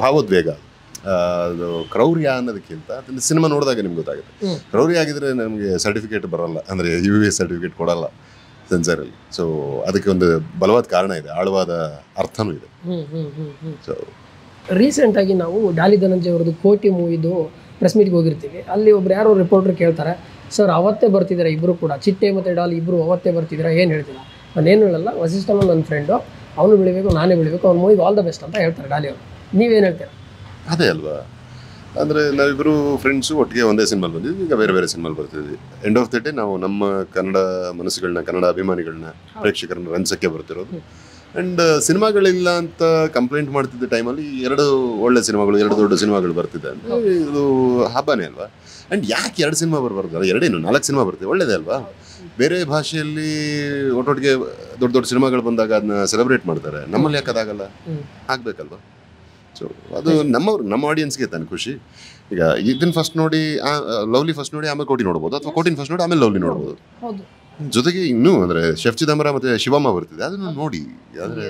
ಭಾವೋದ್ವೇಗ, ಅದು ಕ್ರೌರ್ಯ ಅನ್ನೋದಕ್ಕಿಂತ ಅದನ್ನ ಸಿನಿಮಾ ನೋಡಿದಾಗ ನಿಮ್ಗೆ ಗೊತ್ತಾಗುತ್ತೆ. ಕ್ರೌರ್ಯ ಆಗಿದ್ರೆ ನಮಗೆ ಸರ್ಟಿಫಿಕೇಟ್ ಬರಲ್ಲ, ಅಂದರೆ UA ಸರ್ಟಿಫಿಕೇಟ್ ಕೊಡಲ್ಲ ಸೆನ್ಸರಲ್ಲಿ. ಸೊ ಅದಕ್ಕೆ ಒಂದು ಬಲವಾದ ಕಾರಣ ಇದೆ, ಆಳವಾದ ಅರ್ಥನೂ ಇದೆ. ಸೊ ರೀಸೆಂಟಾಗಿ ನಾವು ಡಾಲಿ ಧನಂಜಯ ಅವ್ರದ್ದು ಕೋಟಿ ಮೂವಿದು ಪ್ರೆಸ್ ಮೀಟ್ಗೆ ಹೋಗಿರ್ತೀವಿ. ಅಲ್ಲಿ ಒಬ್ರು ಯಾರೋ ರಿಪೋರ್ಟರ್ ಕೇಳ್ತಾರೆ, ಸರ್ ಅವತ್ತೇ ಬರ್ತಿದ್ದಾರೆ ಇಬ್ಬರು ಕೂಡ, ಚಿಟ್ಟೆ ಮತ್ತು ಡಾಲಿ ಇಬ್ಬರು ಅವತ್ತೇ ಬರ್ತಿದ್ದೀರಾ, ಏನು ಹೇಳ್ತೀರಾ? ನಾನೇನು ಹೇಳಲ್ಲ, ವಸಿಷ್ಠನ ನನ್ನ ಫ್ರೆಂಡು, ಅವನು ಬೆಳಿಬೇಕು ನಾನೇ ಬೆಳಿಬೇಕು, ಅವ್ನ ಮೂವಿಗೆ ಆಲ್ ದ ಬೆಸ್ಟ್ ಅಂತ ಹೇಳ್ತಾರೆ ಡಾಲಿ ಅವರು. ನೀವೇನು ಹೇಳ್ತೀರಾ? ಅದೇ ಅಲ್ವಾ, ಅಂದರೆ ನಾವಿಬ್ಬರು ಫ್ರೆಂಡ್ಸು ಒಟ್ಟಿಗೆ ಒಂದೇ ಸಿನಿಮಾಲ್ ಬಂದಿದ್ವಿ, ಈಗ ಬೇರೆ ಬೇರೆ ಸಿನಿಮಾಲ್ ಬರ್ತಿದ್ವಿ. ಎಂಡ್ ಆಫ್ ದ ಡೇ ನಾವು ನಮ್ಮ ಕನ್ನಡ ಮನಸ್ಸುಗಳನ್ನ, ಕನ್ನಡ ಅಭಿಮಾನಿಗಳನ್ನ, ಪ್ರೇಕ್ಷಕರನ್ನ ರಂಚಕ್ಕೆ ಬರ್ತಿರೋದು. ಆ್ಯಂಡ್ ಸಿನಿಮಾಗಳಿಲ್ಲ ಅಂತ ಕಂಪ್ಲೇಂಟ್ ಮಾಡ್ತಿದ್ದ ಟೈಮಲ್ಲಿ 2 ಒಳ್ಳೆ ಸಿನಿಮಾಗಳು, 2 ದೊಡ್ಡ ಸಿನಿಮಾಗಳು ಬರ್ತಿದೆ ಅಂದರೆ ಇದು ಹಬ್ಬನೇ ಅಲ್ವಾ. ಆ್ಯಂಡ್ ಯಾಕೆ 2 ಸಿನಿಮಾ ಬರಬಾರ್ದು? 4 ಸಿನಿಮಾ ಬರ್ತೀವಿ, ಒಳ್ಳೇದೇ ಅಲ್ವಾ. ಬೇರೆ ಭಾಷೆಯಲ್ಲಿ ಒಟ್ಟೊಟ್ಟಿಗೆ ದೊಡ್ಡ ದೊಡ್ಡ ಸಿನಿಮಾಗಳು ಬಂದಾಗ ಅದನ್ನ ಸೆಲೆಬ್ರೇಟ್ ಮಾಡ್ತಾರೆ, ನಮ್ಮಲ್ಲಿ ಯಾಕೆ ಅದಾಗಲ್ಲ? ಆಗಬೇಕಲ್ವ. ಸೊ ಅದು ನಮ್ಮ ಆಡಿಯನ್ಸ್ಗೆ ತಾನೆ ಖುಷಿ. ಈಗ ಇದನ್ನ ಫಸ್ಟ್ ನೋಡಿ, ಲವ್ಲಿ ಫಸ್ಟ್ ನೋಡಿ ಆಮೇಲೆ ಕೋಟಿ ನೋಡ್ಬೋದು, ಅಥವಾ ಕೋಟಿನ ಫಸ್ಟ್ ನೋಡಿ ಆಮೇಲೆ ಲವ್ಲಿ ನೋಡ್ಬೋದು. ಜೊತೆಗೆ ಇನ್ನೂ ಅಂದರೆ ಶೆಫ್ ಚಿದಂಬರ ಮತ್ತು ಶಿವಮ್ಮ ಬರ್ತಿದೆ, ಅದನ್ನು ನೋಡಿ. ಆದರೆ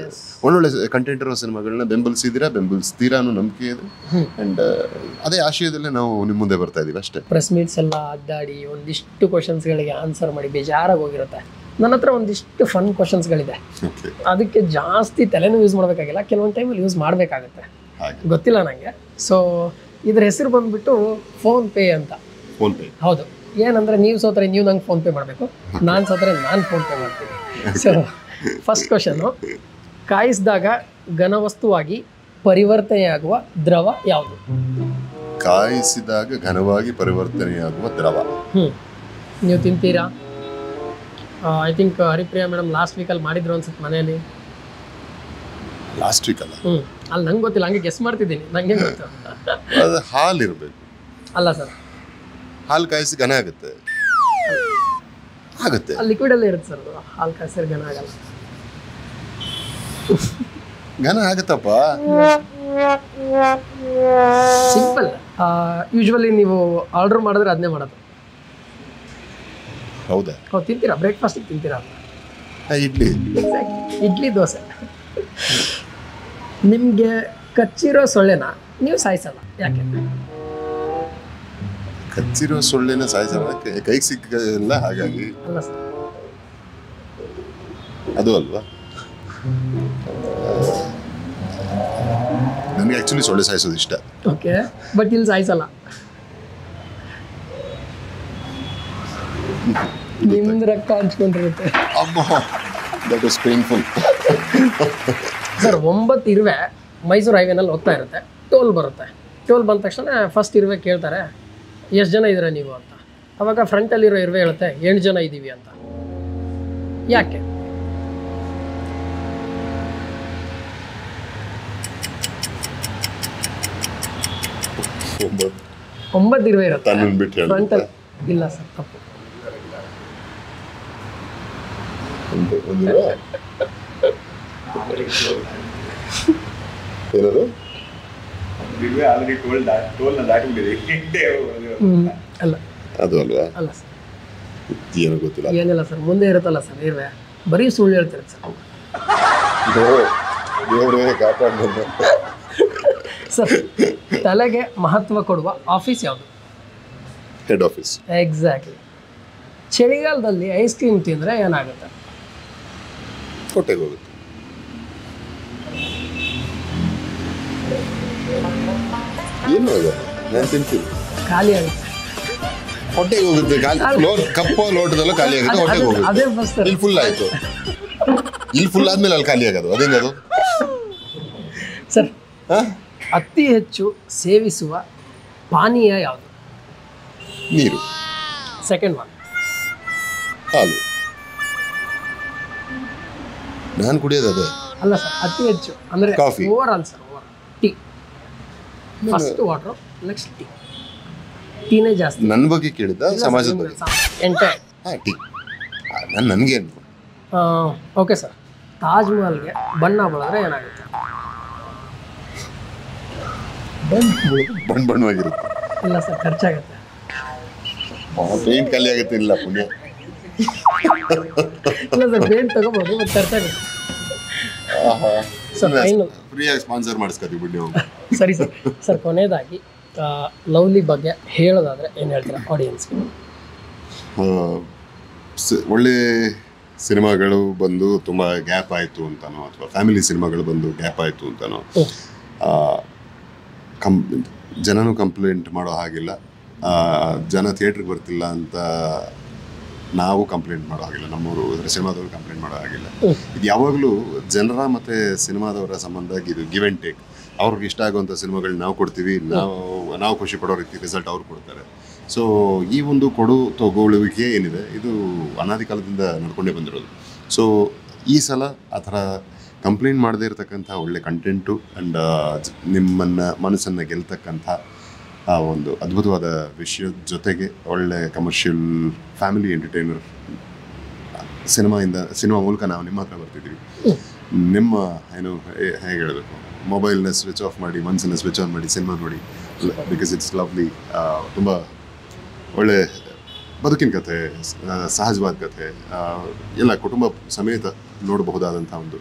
ಒಳ್ಳೊಳ್ಳೆ ಕಂಟೆಂಟ್ ಇರೋ ಸಿನಿಮಾಗಳನ್ನ ಬೆಂಬಲಿಸ್ತೀರಾ ಅನ್ನೋ ನಂಬಿಕೆ ಇದೆ. ಆ್ಯಂಡ್ ಅದೇ ಆಶಯದಲ್ಲೇ ನಾವು ನಿಮ್ಮ ಮುಂದೆ ಬರ್ತಾ ಇದ್ದೀವಿ ಅಷ್ಟೇ. ಪ್ರೆಸ್ ಮೀಟ್ಸ್ ಎಲ್ಲ ಅಡ್ಡಾಡಿ ಒಂದಿಷ್ಟು ಕ್ವಶನ್ಸ್ಗಳಿಗೆ ಆನ್ಸರ್ ಮಾಡಿ ಬೇಜಾರಾಗಿ ಹೋಗಿರುತ್ತೆ. ನನ್ನ ಹತ್ರ ಒಂದಿಷ್ಟು ಫನ್ ಕ್ವಶನ್ಸ್ಗಳಿದೆ, ಅದಕ್ಕೆ ಜಾಸ್ತಿ ತಲೆನೂ ಯೂಸ್ ಮಾಡಬೇಕಾಗಿಲ್ಲ, ಕೆಲವೊಂದು ಟೈಮಲ್ಲಿ ಯೂಸ್ ಮಾಡಬೇಕಾಗತ್ತೆ. ಹಾಗೆ ಗೊತ್ತಿಲ್ಲ ನನಗೆ. ಸೊ ಇದ್ರ ಹೆಸರು ಬಂದ್ಬಿಟ್ಟು ಫೋನ್ಪೇ ಅಂತ. ಫೋನ್ಪೇ. ಹೌದು. ಏನಂದರೆ ನೀವು ಸೋತ್ರೆ ನೀವು ನಂಗೆ ಫೋನ್ಪೇ ಮಾಡಬೇಕು, ನಾನು ಸೋತ್ರೆ ನಾನು ಫೋನ್ಪೇ ಮಾಡ್ತೀನಿ. ಸೊ ಫಸ್ಟ್ ಕ್ವಶನ್ನು, ಕಾಯಿಸಿದಾಗ ಘನವಸ್ತುವಾಗಿ ಪರಿವರ್ತನೆಯಾಗುವ ದ್ರವ ಯಾವುದು? ಕಾಯಿಸಿದಾಗ ಘನವಾಗಿ ಪರಿವರ್ತನೆಯಾಗುವ ದ್ರವ. ನೀವು ತಿಂತೀರಾ? I think Haripriya madam last ವೀಕಲ್ಲಿ ಮಾಡಿದ್ರು ಅನ್ಸುತ್ತೆ ಮನೆಯಲ್ಲಿ. ಲಾಸ್ಟ್ ವೀಕ್ ಅಲ್ಲ, ಅಲ್ಲಿ ನಂಗೆ ಗೊತ್ತಿಲ್ಲ, ಹಂಗೆ ಗೆಸ್ ಮಾಡ್ತಿದ್ದೀನಿ, ನಂಗೆ ಗೊತ್ತು. ಅದು ಹಾಲು ಇರಬೇಕು. ಅಲ್ಲ ಸರ್, ಹಾಲು ಕಾಯಿಸಿ ಘನ ಆಗುತ್ತೆ. ಆಗುತ್ತೆ, ಲಿಕ್ವಿಡಲ್ಲೇ ಇರುತ್ತೆ ಸರ್. ಹಾಲು ಕಾಯಿಸಿದ್ರೆ ಘನ ಆಗಲ್ಲ. ಘನ ಆಗುತ್ತಪ್ಪ, ಸಿಂಪಲ್. ಯೂಶ್ವಲಿ ನೀವು ಆರ್ಡರ್ ಮಾಡಿದ್ರೆ ಅದನ್ನೇ ಮಾಡೋದು. ಹೌದಾ? ಹೌದು. ತಿಂತೀರಾ? ಬ್ರೇಕ್ಫಾಸ್ಟಿಗೆ ತಿಂತೀರಾ? ಇಡ್ಲಿ. ಇಡ್ಲಿ, ದೋಸೆ. ನಿಮಗೆ ಕಚ್ಚಿರೋ ಸೊಳ್ಳೆನ ನೀವು ಸಾಯಿಸಲ್ಲ, ಯಾಕೆ? ಕಚ್ಚಿರೋ ಸೊಳ್ಳೆನ ಸಾಯಿಸಲ್ಲ, ಕೈಗೆ ಸಿಕ್ಕಲ್ಲ, ಹಾಗಾಗಿ. ಅಲ್ಲ ಸರ್, ಅದು ಅಲ್ವಾ? ನನಗೆ ಆ್ಯಕ್ಚುಲಿ ಸೊಳ್ಳೆ ಸಾಯಿಸೋದು ಇಷ್ಟ. ಓಕೆ, ಬಟ್ ಇಲ್ಲಿ ಸಾಯಿಸಲ್ಲ. ನಿಮ್ದು ರಕ್ತ ಹಂಚ್ಕೊಂಡಿರುತ್ತೆ. That was painful. ಸರ್, 9 ಇರುವೆ ಮೈಸೂರು ಹೈವೇನಲ್ಲಿ ಹೋಗ್ತಾ ಇರುತ್ತೆ. ಟೋಲ್ ಬರುತ್ತೆ. ಟೋಲ್ ಬಂದ ತಕ್ಷಣ ಫಸ್ಟ್ ಇರುವೆ ಕೇಳ್ತಾರೆ, ಎಷ್ಟು ಜನ ಇದ್ದೀರಾ ನೀವು ಅಂತ. ಅವಾಗ ಫ್ರಂಟಲ್ಲಿರೋ ಇರುವೆ ಹೇಳುತ್ತೆ 8 ಜನ ಇದ್ದೀವಿ ಅಂತ. ಯಾಕೆ? ಒಂಬತ್ತು ಇರುವೆ ಇರುತ್ತೆ ಫ್ರಂಟಲ್ಲಿ. ಇಲ್ಲ ಸರ್, ತಪ್ಪು. ಏನದು? ಅಲ್ಲ, ಅದು ಅಲ್ವಾ? ಅಲ್ಲ ಸರ್, ಏನೋ ಗೊತ್ತಿಲ್ಲ. ಏನಿಲ್ಲ ಸರ್, ಮುಂದೆ ಇರುತ್ತಲ್ಲ ಸರ್ ಇರುವೆ, ಬರೀ ಸುಳ್ಳು ಹೇಳ್ತಿರುತ್ತೆ ಸರ್. ಸರ್, ತಲೆಗೆ ಮಹತ್ವ ಕೊಡುವ ಆಫೀಸ್ ಯಾವುದು? Head office. ಎಕ್ಸಾಕ್ಟ್ಲಿ. ಚಳಿಗಾಲದಲ್ಲಿ ಐಸ್ ಕ್ರೀಮ್ ತಿಂದರೆ ಏನಾಗುತ್ತೆ? ಹೊಟ್ಟೆಗೆ ಹೋಗುತ್ತೆ. ಏನು ಅದು? ನಾನು ತಿಂತೀನಿ, ಖಾಲಿ ಆಗುತ್ತೆ. ಹೊಟ್ಟೆಗೆ ಹೋಗುತ್ತೆ. ಕಪ್ಪು ಲೋಟದಲ್ಲೂ ಖಾಲಿ ಆಗುತ್ತೆ, ಹೊಟ್ಟೆಗೆ ಹೋಗುತ್ತೆ. ಅದೇ ಫಸ್ಟ್. ಇಲ್ಲಿ ಫುಲ್ ಆಯ್ತು, ಇಲ್ಲಿ ಫುಲ್ ಆದ್ಮೇಲೆ ಅಲ್ಲಿ ಖಾಲಿ ಆಗೋದು. ಅದೇನದು ಸರ್? ಅತಿ ಹೆಚ್ಚು ಸೇವಿಸುವ ಪಾನೀಯ ಯಾವುದು? ನೀರು. ಸೆಕೆಂಡ್ ಒನ್ ಹಾಲು. ನಾನು ಕುಡಿಯೋದು ಅದೇ. ಅಲ್ಲ ಸರ್, ಅತಿ ಹೆಚ್ಚು ಅಂದರೆ coffee. Overall sir, over tea. First water, next tea. ಟೀನೇ ಜಾಸ್ತಿ. ನನ್ನ ಬಗ್ಗೆ ಕೇಳಿದ್ದ, ಸಮಾಜದ ಬಗ್ಗೆ? ಎಂಟೈರ್. ಹಾಂ, ಟೀ. ನನಗೇನು? ಓಕೆ ಸರ್, ತಾಜ್ ಮಹಲ್ಗೆ ಬಣ್ಣ ಬಳದ್ರೆ ಏನಾಗುತ್ತೆ? ಬಣ್ಣವಾಗಿರುತ್ತೆ. ಇಲ್ಲ ಸರ್, ಖರ್ಚಾಗುತ್ತೆ. ಪೇಂಟ್ ಖಾಲಿ ಆಗುತ್ತೆ. ಇಲ್ಲ, ಪುಣ್ಯ. ಇಲ್ಲ ಸರ್, ಪೇಂಟ್ ತಗೋಬೋದು, ಬಟ್ ಖರ್ಚಾಗುತ್ತೆ. ಸರ್, ಫ್ರೀಯಾಗಿ ಸ್ಪಾನ್ಸರ್ ಮಾಡಿಸ್ಕೊತೀವಿ ಬಿಡಿ ನಾವು. ಸರಿ ಸರ್. ಸರ್, ಕೊನೆಯದಾಗಿ ಲವ್ಲಿ ಬಗ್ಗೆ ಹೇಳೋದಾದ್ರೆ ಏನು ಹೇಳ್ತೀರಾ ಆಡಿಯನ್ಸ್ಗೆ? ಒಳ್ಳೆ ಸಿನಿಮಾಗಳು ಬಂದು ತುಂಬ ಗ್ಯಾಪ್ ಆಯಿತು ಅಂತನೋ, ಅಥವಾ ಫ್ಯಾಮಿಲಿ ಸಿನಿಮಾಗಳು ಬಂದು ಗ್ಯಾಪ್ ಆಯಿತು ಅಂತನೋ ಜನನೂ ಕಂಪ್ಲೇಂಟ್ ಮಾಡೋ ಹಾಗಿಲ್ಲ. ಜನ ಥಿಯೇಟ್ರಿಗೆ ಬರ್ತಿಲ್ಲ ಅಂತ ನಾವು ಕಂಪ್ಲೇಂಟ್ ಮಾಡೋ ಹಾಗಿಲ್ಲ, ನಮ್ಮವರು ಸಿನಿಮಾದವರು ಕಂಪ್ಲೇಂಟ್ ಮಾಡೋ ಹಾಗಿಲ್ಲ. ಇದು ಯಾವಾಗಲೂ ಜನರ ಮತ್ತು ಸಿನಿಮಾದವರ ಸಂಬಂಧ. ಇದು ಗಿವ್ ಆ್ಯಂಡ್ ಟೇಕ್. ಅವ್ರಿಗೆ ಇಷ್ಟ ಆಗುವಂಥ ಸಿನಿಮಾಗಳನ್ನ ನಾವು ಕೊಡ್ತೀವಿ, ನಾವು ಖುಷಿ ಪಡೋ ರೀತಿ ರಿಸಲ್ಟ್ ಅವ್ರು ಕೊಡ್ತಾರೆ. ಸೊ ಈ ಒಂದು ಕೊಡು ತಗೊಳ್ಳುವಿಕೆ ಏನಿದೆ, ಇದು ಅನಾದಿ ಕಾಲದಿಂದ ನಡ್ಕೊಂಡೇ ಬಂದಿರೋದು. ಸೊ ಈ ಸಲ ಆ ಥರ ಕಂಪ್ಲೇಂಟ್ ಮಾಡದೇ ಇರತಕ್ಕಂಥ ಒಳ್ಳೆ ಕಂಟೆಂಟು ಆ್ಯಂಡ್ ನಿಮ್ಮನ್ನು ಮನಸ್ಸನ್ನು ಗೆಲ್ತಕ್ಕಂಥ ಒಂದು ಅದ್ಭುತವಾದ ವಿಷಯದ ಜೊತೆಗೆ ಒಳ್ಳೆ ಕಮರ್ಷಿಯಲ್ ಫ್ಯಾಮಿಲಿ ಎಂಟರ್ಟೈನರ್ ಸಿನಿಮಾ ಮೂಲಕ ನಾವು ನಿಮ್ಮ ಹತ್ರ ಬರ್ತಿದ್ದೀವಿ. ನಿಮ್ಮ ಏನು ಹೇಗೆ ಹೇಳಬೇಕು, ಮೊಬೈಲ್ನ ಸ್ವಿಚ್ ಆಫ್ ಮಾಡಿ, ಮನಸ್ಸನ್ನು ಸ್ವಿಚ್ ಆನ್ ಮಾಡಿ ಸಿನಿಮಾ ನೋಡಿ. Because it's lovely. ತುಂಬ ಒಳ್ಳೆ ಬದುಕಿನ ಕಥೆ, ಸಹಜವಾದ ಕಥೆ, ಎಲ್ಲ ಕುಟುಂಬ ಸಮೇತ ನೋಡಬಹುದಾದಂಥ ಒಂದು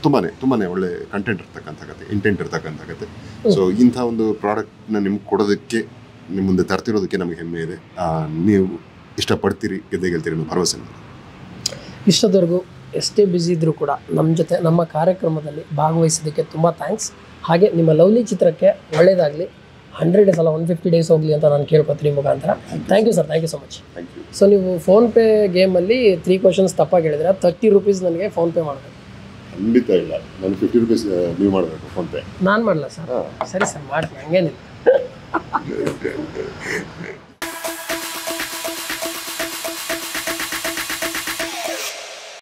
ತುಂಬಾ ಒಳ್ಳೆ ಕಂಟೆಂಟ್ ಇರ್ತಕ್ಕಂಥ ಕತೆ, ಇಂಟೆಂಟ್ ಇರ್ತಕ್ಕಂಥ ಕತೆ. ಸೊ ಇಂಥ ಒಂದು ಪ್ರಾಡಕ್ಟ್ನ ನಿಮ್ಗೆ ಕೊಡೋದಕ್ಕೆ, ನಿಮ್ಮ ಮುಂದೆ ತರ್ತಿರೋದಕ್ಕೆ ನಮಗೆ ಹೆಮ್ಮೆ ಇದೆ. ನೀವು ಇಷ್ಟಪಡ್ತೀರಿ, ಗೆದ್ದೇ ಗೆಲ್ತೀರಿ ಅನ್ನೋ ಭರವಸೆ. ಇಷ್ಟದವರೆಗೂ ಎಷ್ಟೇ ಬ್ಯುಸಿ ಇದ್ದರೂ ಕೂಡ ನಮ್ಮ ಜೊತೆ ನಮ್ಮ ಕಾರ್ಯಕ್ರಮದಲ್ಲಿ ಭಾಗವಹಿಸಿದ್ದಕ್ಕೆ ತುಂಬ ಥ್ಯಾಂಕ್ಸ್. ಹಾಗೆ ನಿಮ್ಮ ಲವ್ಲಿ ಚಿತ್ರಕ್ಕೆ ಒಳ್ಳೆಯದಾಗಲಿ, 100 ಡೇಸ್ ಅಲ್ಲ 150 ಡೇಸ್ ಹೋಗಲಿ ಅಂತ ನಾನು ಕೇಳ್ಕೊತೀನಿ ಮುಖಾಂತರ. Thank you sir, thank you so much. So ನೀವು ಫೋನ್ಪೇ ಗೇಮಲ್ಲಿ 3 ಕ್ವಶನ್ಸ್ ತಪ್ಪಾಗಿ ಹೇಳಿದ್ರೆ 30 ರೂಪೀಸ್ ನನಗೆ ಫೋನ್ಪೇ ಮಾಡಬೇಕು. ಖಂಡಿತ ಇಲ್ಲ, ನಾನು 50 ರೂಪೀಸ್ ನೀವು ಮಾಡಬೇಕು ಫೋನ್ಪೇ. ನಾನು ಮಾಡಲ್ಲ ಸರ್. ಸರಿ ಸರ್, ಮಾಡ್ತೀನಿ, ಹಂಗೇನಿಲ್ಲ.